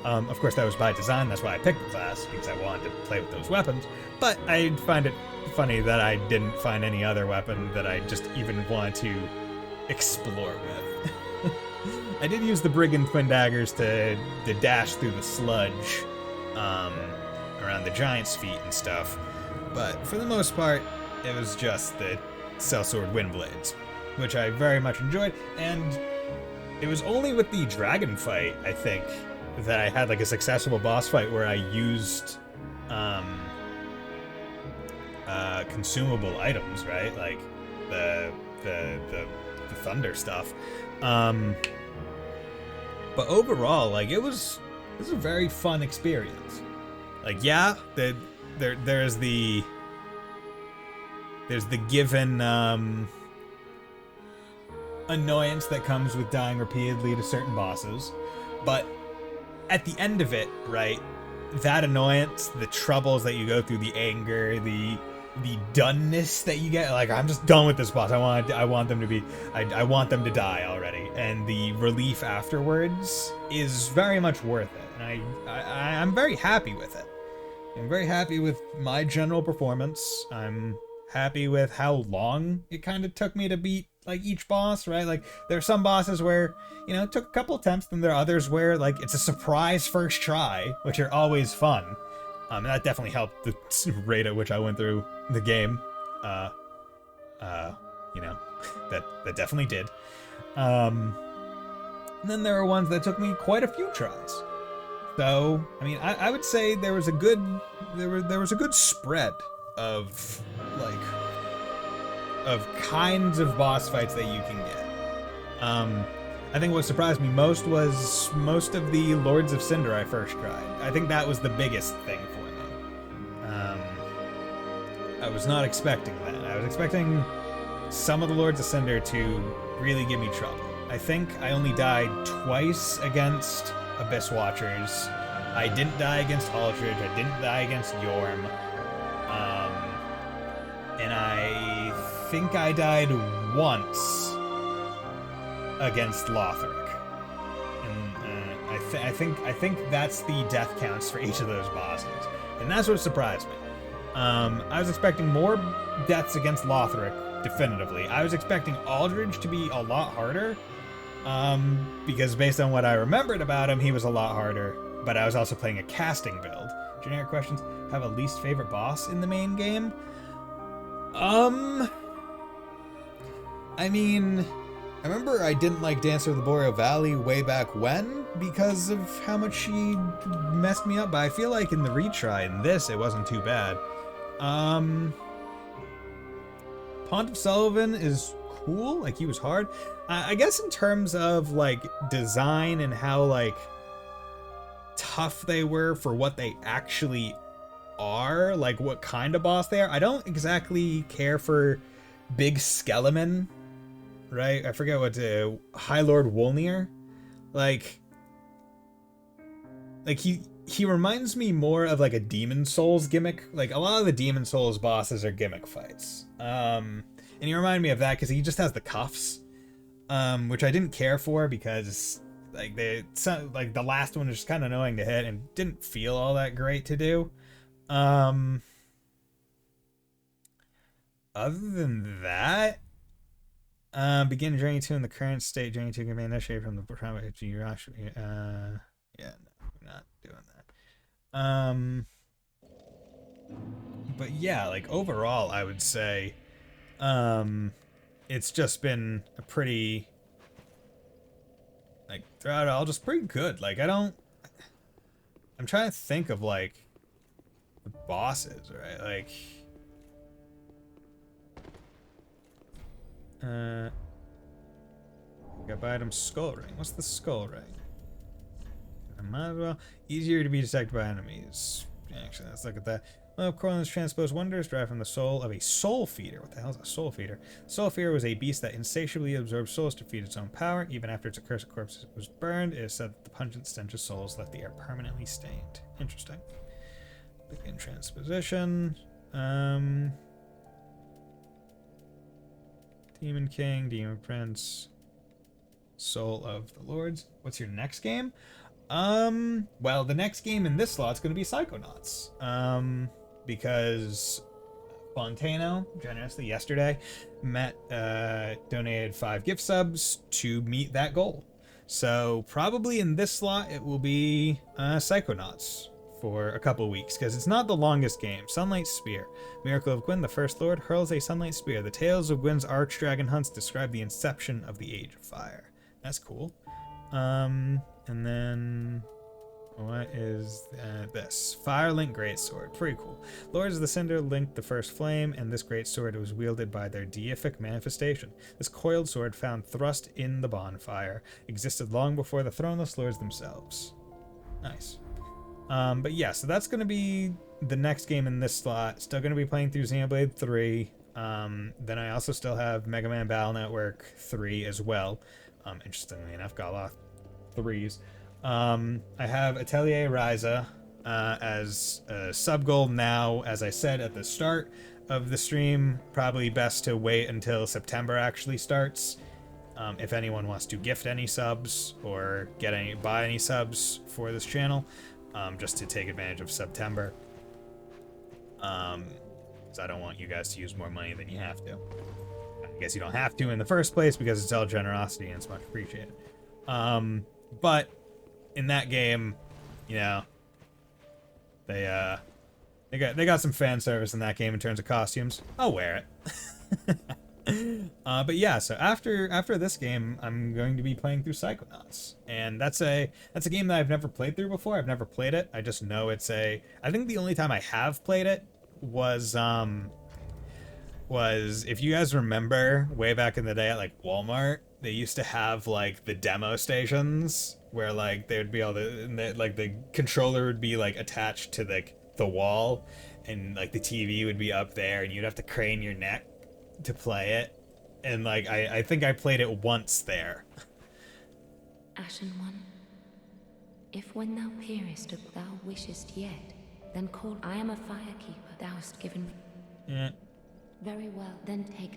Of course, that was by design. That's why I picked the class, because I wanted to play with those weapons. But I find it funny that I didn't find any other weapon that I just even wanted to explore with. I did use the Brigand Twin Daggers to dash through the sludge around the Giant's feet and stuff. But for the most part, it was just the Sellsword Wind Blades, which I very much enjoyed. And it was only with the dragon fight, I think, that I had like a successful boss fight where I used consumable items, right? Like the thunder stuff. But overall, like it was a very fun experience. Like, yeah, there's the given annoyance that comes with dying repeatedly to certain bosses, but at the end of it, right, that annoyance, the troubles that you go through, the anger, the doneness that you get, like, I'm just done with this boss. I want them to die already, and the relief afterwards is very much worth it. And I'm very happy with it. I'm very happy with my general performance. I'm happy with how long it kind of took me to beat like each boss, right? Like there are some bosses where, you know, it took a couple attempts, and there are others where like it's a surprise first try, which are always fun. And that definitely helped the rate at which I went through the game. You know, that definitely did. And then there are ones that took me quite a few tries. So, I mean, I would say there was a good spread of kinds of boss fights that you can get. I think what surprised me most was most of the Lords of Cinder I first tried. I think that was the biggest thing for me. I was not expecting that. I was expecting some of the Lords of Cinder to really give me trouble. I think I only died twice against Abyss Watchers. I didn't die against Aldridge. I didn't die against Yorm. And I think I died once against Lothric. And I think that's the death counts for each of those bosses. And that's what surprised me. I was expecting more deaths against Lothric definitively. I was expecting Aldridge to be a lot harder, because based on what I remembered about him, he was a lot harder, but I was also playing a casting build. Generic questions. Have a least favorite boss in the main game? I mean, I remember I didn't like Dancer of the Boreal Valley way back when because of how much she messed me up, but I feel like in the retry in this, it wasn't too bad. Pontiff Sullivan is cool, like he was hard. I guess in terms of like design and how like tough they were for what they actually are, like what kind of boss they are, I don't exactly care for Big Skeleman. Right? I forget what High Lord Wolnir. Like he reminds me more of like a Demon Souls gimmick. Like a lot of the Demon Souls bosses are gimmick fights. And he reminded me of that because he just has the cuffs. Which I didn't care for because like the last one was just kind of annoying to hit and didn't feel all that great to do. Other than that, begin Journey 2 in the current state. Journey 2 can be initiated from the primary yeah, no, we're not doing that. But yeah, like overall, I would say, it's just been a pretty, like throughout it all, just pretty good. Like I'm trying to think of like the bosses, right? Like, got Bidum's skull ring. What's the skull ring? I might as well. Easier to be detected by enemies. Actually, let's look at that. Well, Corlin's transposed wonders derived from the soul of a soul feeder. What the hell is a soul feeder? Soul feeder was a beast that insatiably absorbed souls to feed its own power. Even after its accursed corpse was burned, it is said that the pungent stench of souls left the air permanently stained. Interesting. Begin transposition. Demon King, Demon Prince, Soul of the Lords. What's your next game? Well, the next game in this slot's going to be Psychonauts. Because Fontano, generously yesterday, donated 5 gift subs to meet that goal. So probably in this slot, it will be Psychonauts for a couple weeks, because it's not the longest game. Sunlight Spear. Miracle of Gwyn, the First Lord, hurls a Sunlight Spear. The tales of Gwyn's archdragon hunts describe the inception of the Age of Fire. That's cool. And then what is this? Firelink Greatsword. Pretty cool. Lords of the Cinder linked the first flame, and this greatsword was wielded by their deific manifestation. This coiled sword, found thrust in the bonfire, existed long before the throneless lords themselves. Nice. But yeah, so that's going to be the next game in this slot. Still going to be playing through Xenoblade 3. Then I also still have Mega Man Battle Network 3 as well. Interestingly enough, got a lot of 3s. I have Atelier Ryza as a sub goal now. As I said at the start of the stream, probably best to wait until September actually starts. If anyone wants to gift any subs or buy any subs for this channel. Just to take advantage of September. So I don't want you guys to use more money than you have to. I guess you don't have to in the first place because it's all generosity and it's much appreciated. But in that game, you know, they got some fan service in that game in terms of costumes. I'll wear it. But yeah, so after this game, I'm going to be playing through Psychonauts, and that's a game that I've never played through before. I've never played it. I just know it's I think the only time I have played it was if you guys remember way back in the day at like Walmart, they used to have like the demo stations where like they would be able to, like the controller would be like attached to the wall, and like the TV would be up there, and you'd have to crane your neck to play it, and like I think I played it once there. Ashen One, if when thou peerest thou wishest yet, then call. I am a firekeeper. Thou hast given me. Yeah. Very well, then take.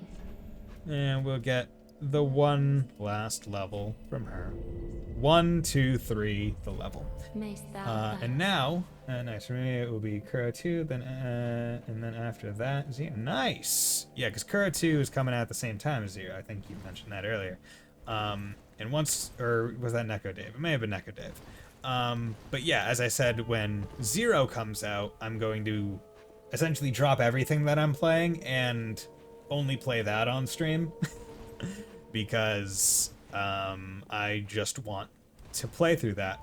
And we'll get the one last level from her. 1, 2, 3, the level. Mayst thou and now Nice. For me, it will be Kuro 2, then and then after that, Zero. Nice! Yeah, because Kuro 2 is coming out at the same time as Zero. I think you mentioned that earlier. And once, or was that Neko Dave? It may have been Neko Dave. But yeah, as I said, when Zero comes out, I'm going to essentially drop everything that I'm playing and only play that on stream. Because I just want to play through that.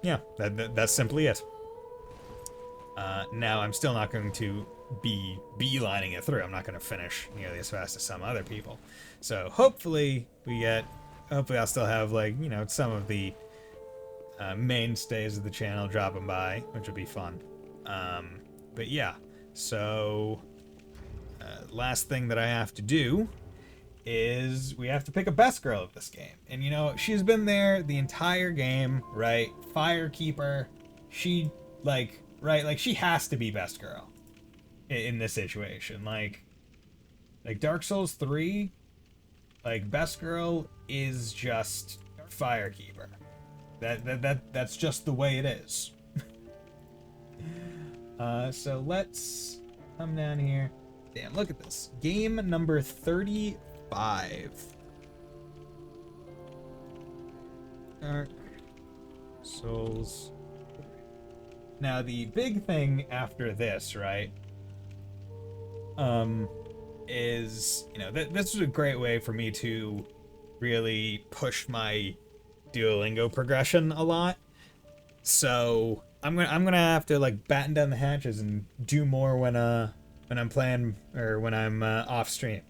Yeah, that's simply it. Now, I'm still not going to be beelining it through. I'm not going to finish nearly as fast as some other people. So hopefully I'll still have, like, you know, some of the mainstays of the channel dropping by, which will be fun. But yeah, so last thing that I have to do is we have to pick a best girl of this game. And, you know, she's been there the entire game, right? Firekeeper. She, like, right? Like, she has to be best girl in this situation. Like Dark Souls 3, like, best girl is just Firekeeper. That's just the way it is. So let's come down here. Damn, look at this. Game number 35. Dark Souls. Now, the big thing after this, right, is, you know, this was a great way for me to really push my Duolingo progression a lot. So I'm gonna have to, like, batten down the hatches and do more when I'm playing, or when I'm off stream.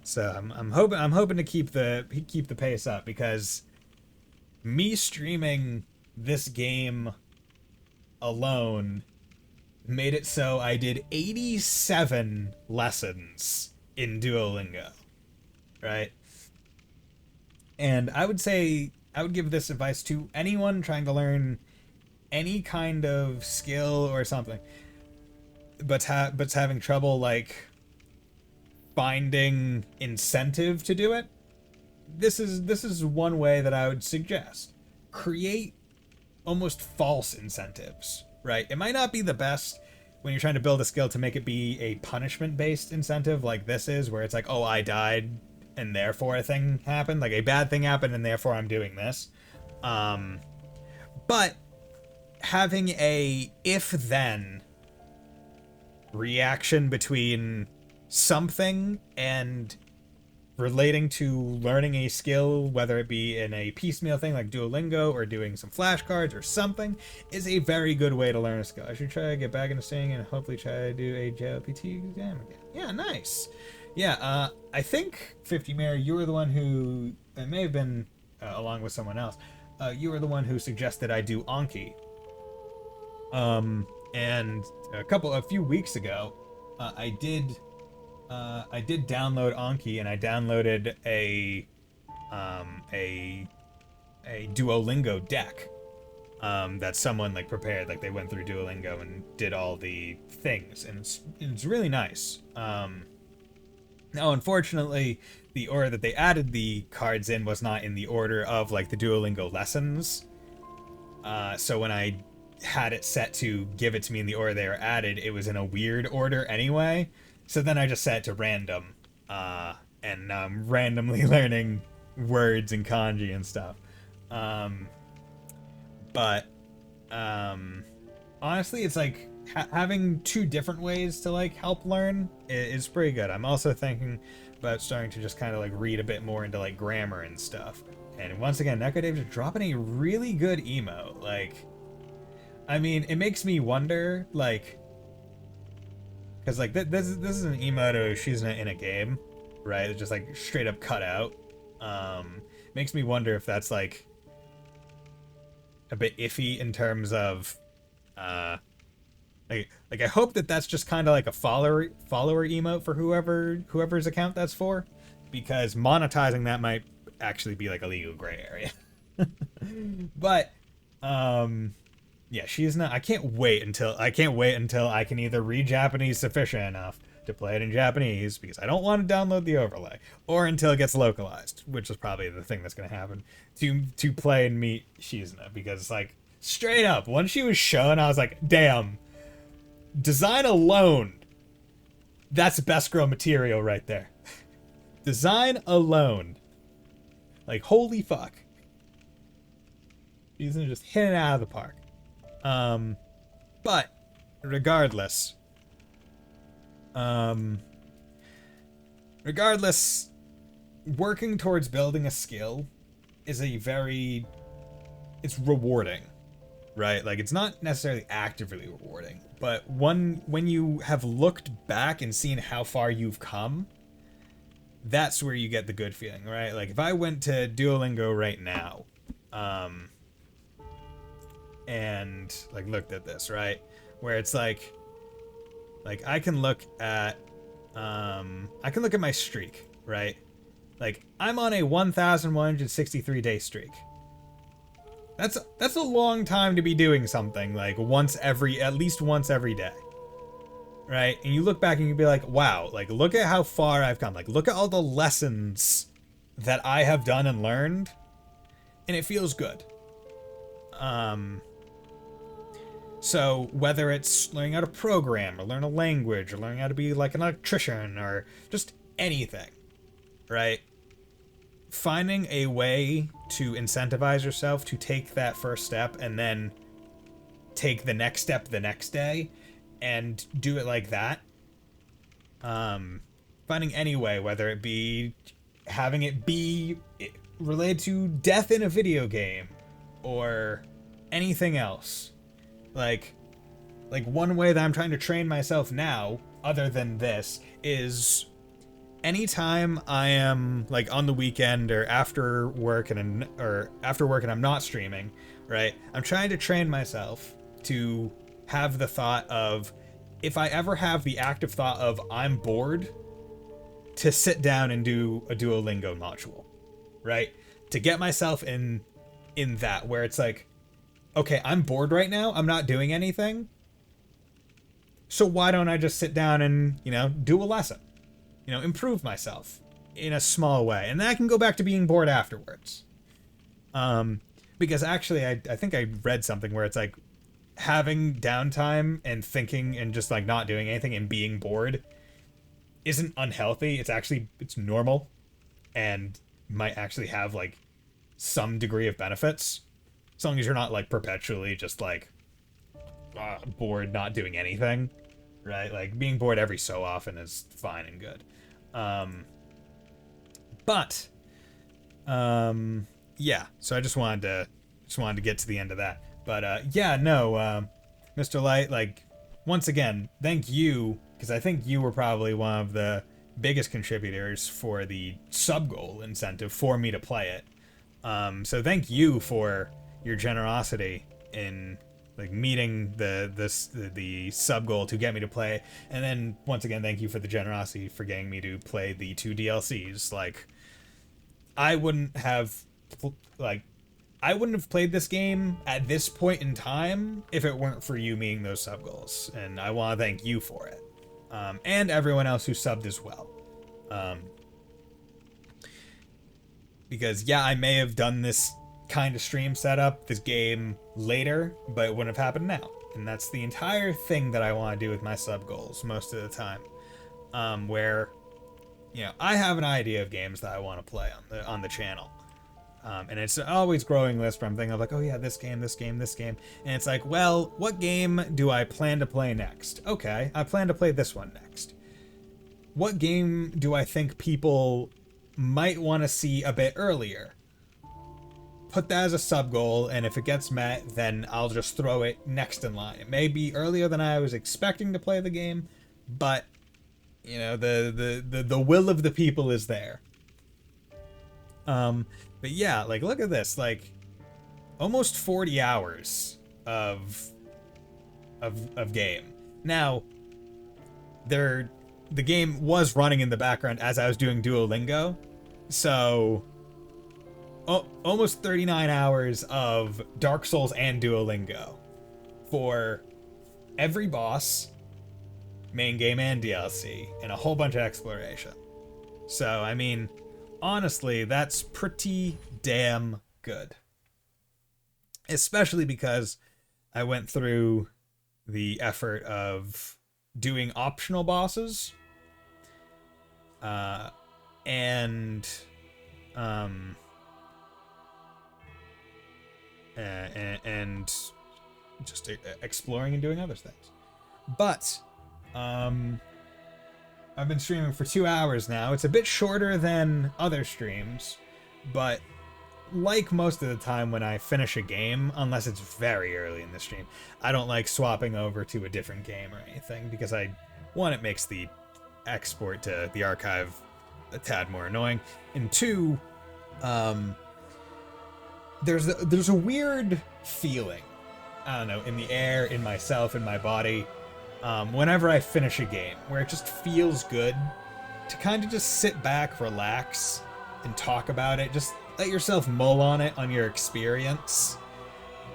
So I'm hoping to keep the pace up, because me streaming this game alone made it so I did 87 lessons in Duolingo, right? And I would give this advice to anyone trying to learn any kind of skill or something, but's having trouble, like, finding incentive to do it. This is one way that I would suggest. Create almost false incentives, right? It might not be the best when you're trying to build a skill to make it be a punishment-based incentive like this is, where it's like, oh, I died and therefore a thing happened, like a bad thing happened and therefore I'm doing this. But having a if-then reaction between something and relating to learning a skill, whether it be in a piecemeal thing like Duolingo or doing some flashcards or something, is a very good way to learn a skill. I should try to get back into singing and hopefully try to do a JLPT exam again. Yeah, nice. Yeah, I think 50 Mary, you were the one who, it may have been along with someone else, you were the one who suggested I do Anki. And a few weeks ago, I did download Anki, and I downloaded a Duolingo deck that someone, like, prepared. Like, they went through Duolingo and did all the things, and it's really nice. Now, unfortunately, the order that they added the cards in was not in the order of, like, the Duolingo lessons. So when I had it set to give it to me in the order they were added, it was in a weird order anyway. So then I just set it to random, and I'm randomly learning words and kanji and stuff. But honestly, it's like having two different ways to, like, help learn is pretty good. I'm also thinking about starting to just kind of, like, read a bit more into, like, grammar and stuff. And once again, Neko Dave's dropping a really good emo. Like, I mean, it makes me wonder, like, because, like, this is an emote she's in a game, right? It's just, like, straight up cut out. Makes me wonder if that's, like, a bit iffy in terms of, like I hope that that's just kind of like a follower emote for whoever's account that's for, because monetizing that might actually be, like, a legal gray area. But, yeah, she's not. I can't wait until I can either read Japanese sufficient enough to play it in Japanese, because I don't want to download the overlay, or until it gets localized, which is probably the thing that's going to happen, to play and meet Shizuna, because, like, Straight up. Once she was shown, I was like, damn. Design alone. That's best girl material right there. Design alone. Like, holy fuck. She's just hitting it out of the park. But, regardless, working towards building a skill is it's rewarding, right? Like, it's not necessarily actively rewarding, but when you have looked back and seen how far you've come, that's where you get the good feeling, right? Like, if I went to Duolingo right now, and, like, looked at this, right? Where it's like I can look at my streak, right? Like, I'm on a 1,163 day streak. That's a long time to be doing something, like, at least once every day. Right? And you look back and you be like, wow, like, look at how far I've come. Like, look at all the lessons that I have done and learned. And it feels good. So whether it's learning how to program or learn a language or learning how to be like an electrician or just anything, right? Finding a way to incentivize yourself to take that first step and then take the next step the next day and do it like that. Finding any way, whether it be having it be related to death in a video game or anything else. Like one way that I'm trying to train myself now, other than this, is anytime I am like on the weekend or after work and I'm not streaming, right? I'm trying to train myself to have the thought of, if I ever have the active thought of I'm bored, to sit down and do a Duolingo module, right? To get myself in that, where it's like, okay, I'm bored right now, I'm not doing anything, so why don't I just sit down and, do a lesson? Improve myself in a small way. And then I can go back to being bored afterwards. Because actually, I think I read something where it's like, having downtime and thinking and just like not doing anything and being bored isn't unhealthy. It's normal and might actually have like some degree of benefits. As long as you're not like perpetually just like bored, not doing anything, right? Like being bored every so often is fine and good. Yeah. So I just wanted to get to the end of that. But Mr. Light, like, once again, thank you, because I think you were probably one of the biggest contributors for the sub goal incentive for me to play it. So thank you for your generosity in like meeting the sub goal to get me to play, and then once again thank you for the generosity for getting me to play the 2 DLCs. Like, I wouldn't have played this game at this point in time if it weren't for you meeting those sub goals, and I want to thank you for it, and everyone else who subbed as well. Because I may have done this kind of stream setup, this game later, but it wouldn't have happened now. And that's the entire thing that I want to do with my sub goals most of the time. Where, I have an idea of games that I want to play on the channel. And it's always growing list where I'm thinking of like, oh yeah, this game. And it's like, well, what game do I plan to play next? Okay, I plan to play this one next. What game do I think people might want to see a bit earlier? Put that as a sub goal, and if it gets met, then I'll just throw it next in line. It may be earlier than I was expecting to play the game, but the will of the people is there. But yeah, like, look at this, like, almost 40 hours of game. Now, the game was running in the background as I was doing Duolingo, so almost 39 hours of Dark Souls and Duolingo for every boss, main game and DLC, and a whole bunch of exploration. So, I mean, honestly, that's pretty damn good. especially because I went through the effort of doing optional bosses, and just exploring and doing other things. But I've been streaming for 2 hours now. It's a bit shorter than other streams, but like most of the time when I finish a game, unless it's very early in the stream, I don't like swapping over to a different game or anything, because one, it makes the export to the archive a tad more annoying, and two, there's a weird feeling, I don't know, in the air, in myself, in my body, whenever I finish a game, where it just feels good to kind of just sit back, relax, and talk about it. Just let yourself mull on it, on your experience,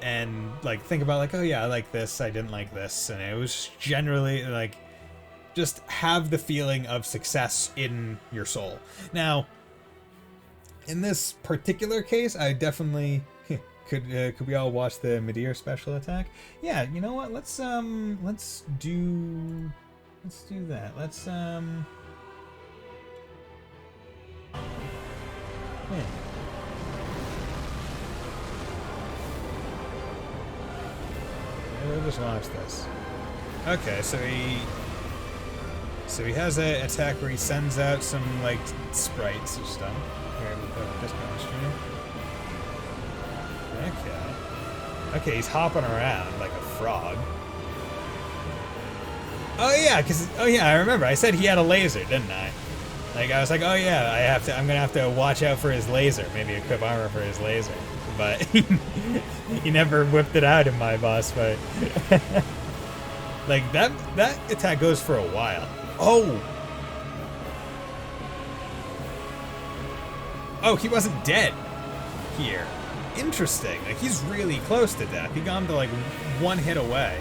and like think about like, oh yeah, I like this, I didn't like this, and it was generally like just have the feeling of success in your soul. Now, in this particular case, I definitely could we all watch the Midir special attack? Yeah, you know what? Let's do that. Yeah. We'll just watch this. Okay, so he has an attack where he sends out some like sprites or stuff. Here, we'll put this on stream. Okay, he's hopping around like a frog. Oh yeah, I remember. I said he had a laser, didn't I? Like I was like, oh yeah, I'm gonna have to watch out for his laser. Maybe equip armor for his laser. But he never whipped it out in my boss fight. Like that attack goes for a while. Oh, he wasn't dead here. Interesting. Like he's really close to death. He got him to like one hit away.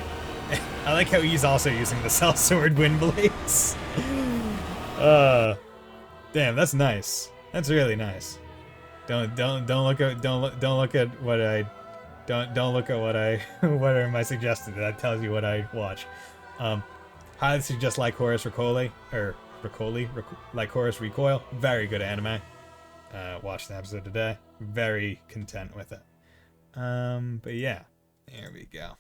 I like how he's also using the sellsword wind blades. Damn, that's nice. That's really nice. Don't look at what I suggested. That tells you what I watch. Highly suggest Like Horus Recoil, Like Horus Recoil. Very good anime. Watched an episode today. Very content with it. But yeah, there we go.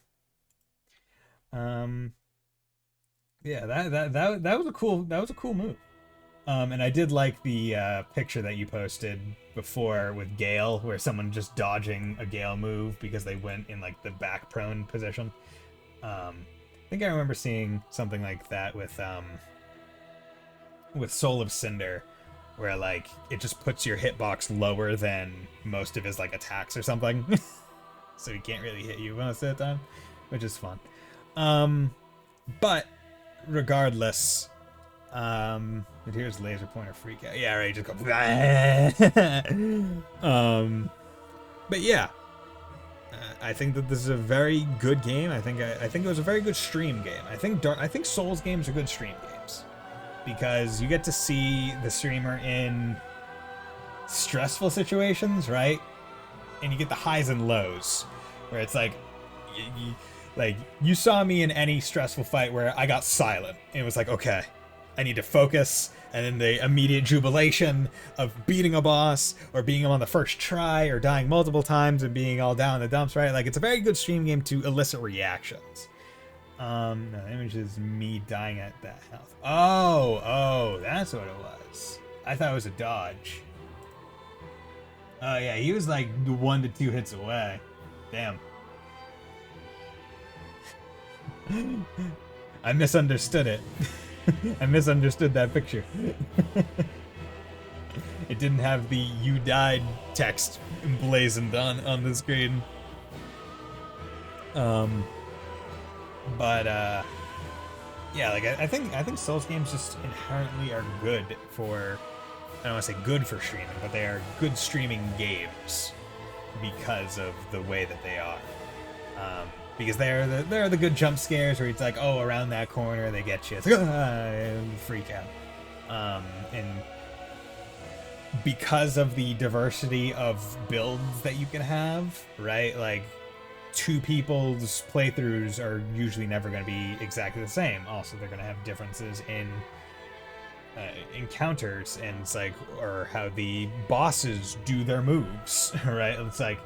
Yeah, that was a cool move. And I did like the picture that you posted before with Gale, where someone just dodging a Gale move because they went in like the back prone position. I think I remember seeing something like that with Soul of Cinder, where like it just puts your hitbox lower than most of his like attacks or something, so he can't really hit you most of the time, which is fun. But regardless, but here's laser pointer freak out. Yeah, right. Just go. But yeah, I think that this is a very good game. I think it was a very good stream game. I think Souls games are good stream games because you get to see the streamer in stressful situations, right? And you get the highs and lows, where it's like, you saw me in any stressful fight where I got silent, and it was like, okay, I need to focus, and then the immediate jubilation of beating a boss, or beating him on the first try, or dying multiple times and being all down in the dumps, right? Like, it's a very good stream game to elicit reactions. No, the image is me dying at that health. Oh, that's what it was. I thought it was a dodge. Oh yeah, he was like 1 to 2 hits away. Damn. I misunderstood it. I misunderstood that picture. It didn't have the "you died" text emblazoned on the screen. Yeah, like I think Souls games just inherently are good for, I don't want to say good for streaming, but they are good streaming games because of the way that they are. Because they're the good jump scares where it's like, oh, around that corner they get you. It's like, freak out. And because of the diversity of builds that you can have, right? Like, two people's playthroughs are usually never going to be exactly the same. Also, they're going to have differences in encounters, and it's like, or how the bosses do their moves, right? It's like,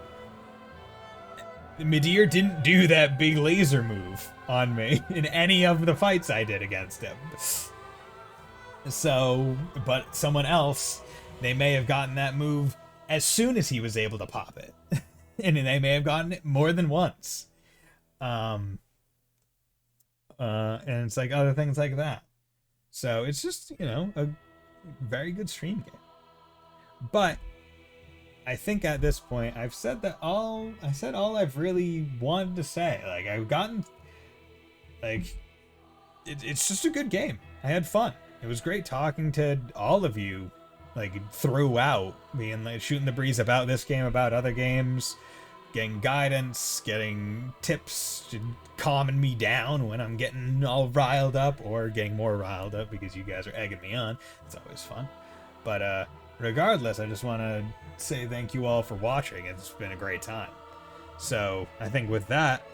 Midir didn't do that big laser move on me in any of the fights I did against him. So, but someone else, they may have gotten that move as soon as he was able to pop it. And they may have gotten it more than once. And it's like other things like that. So it's just, you know, a very good stream game. But I think at this point I've said all I've really wanted to say. Like, I've gotten, like, it's just a good game. I had fun. It was great talking to all of you, like, throughout, being like shooting the breeze about this game, about other games, getting guidance, getting tips, calming me down when I'm getting all riled up, or getting more riled up because you guys are egging me on. It's always fun. But regardless, I just want to say thank you all for watching. It's been a great time. So I think with that,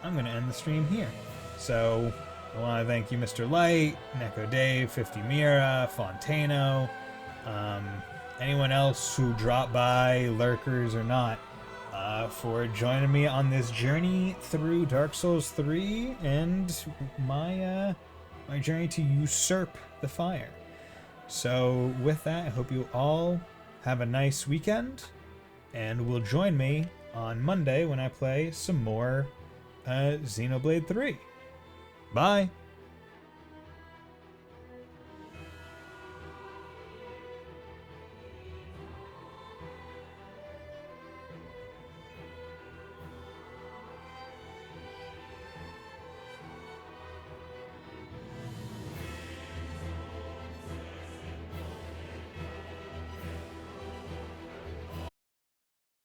I'm going to end the stream here. So I want to thank you, Mr. Light, Neko Dave, 50 Mira, Fontano, anyone else who dropped by, lurkers or not, for joining me on this journey through Dark Souls 3 and my my journey to usurp the fire. So with that, I hope you all have a nice weekend, and will join me on Monday when I play some more Xenoblade 3. Bye!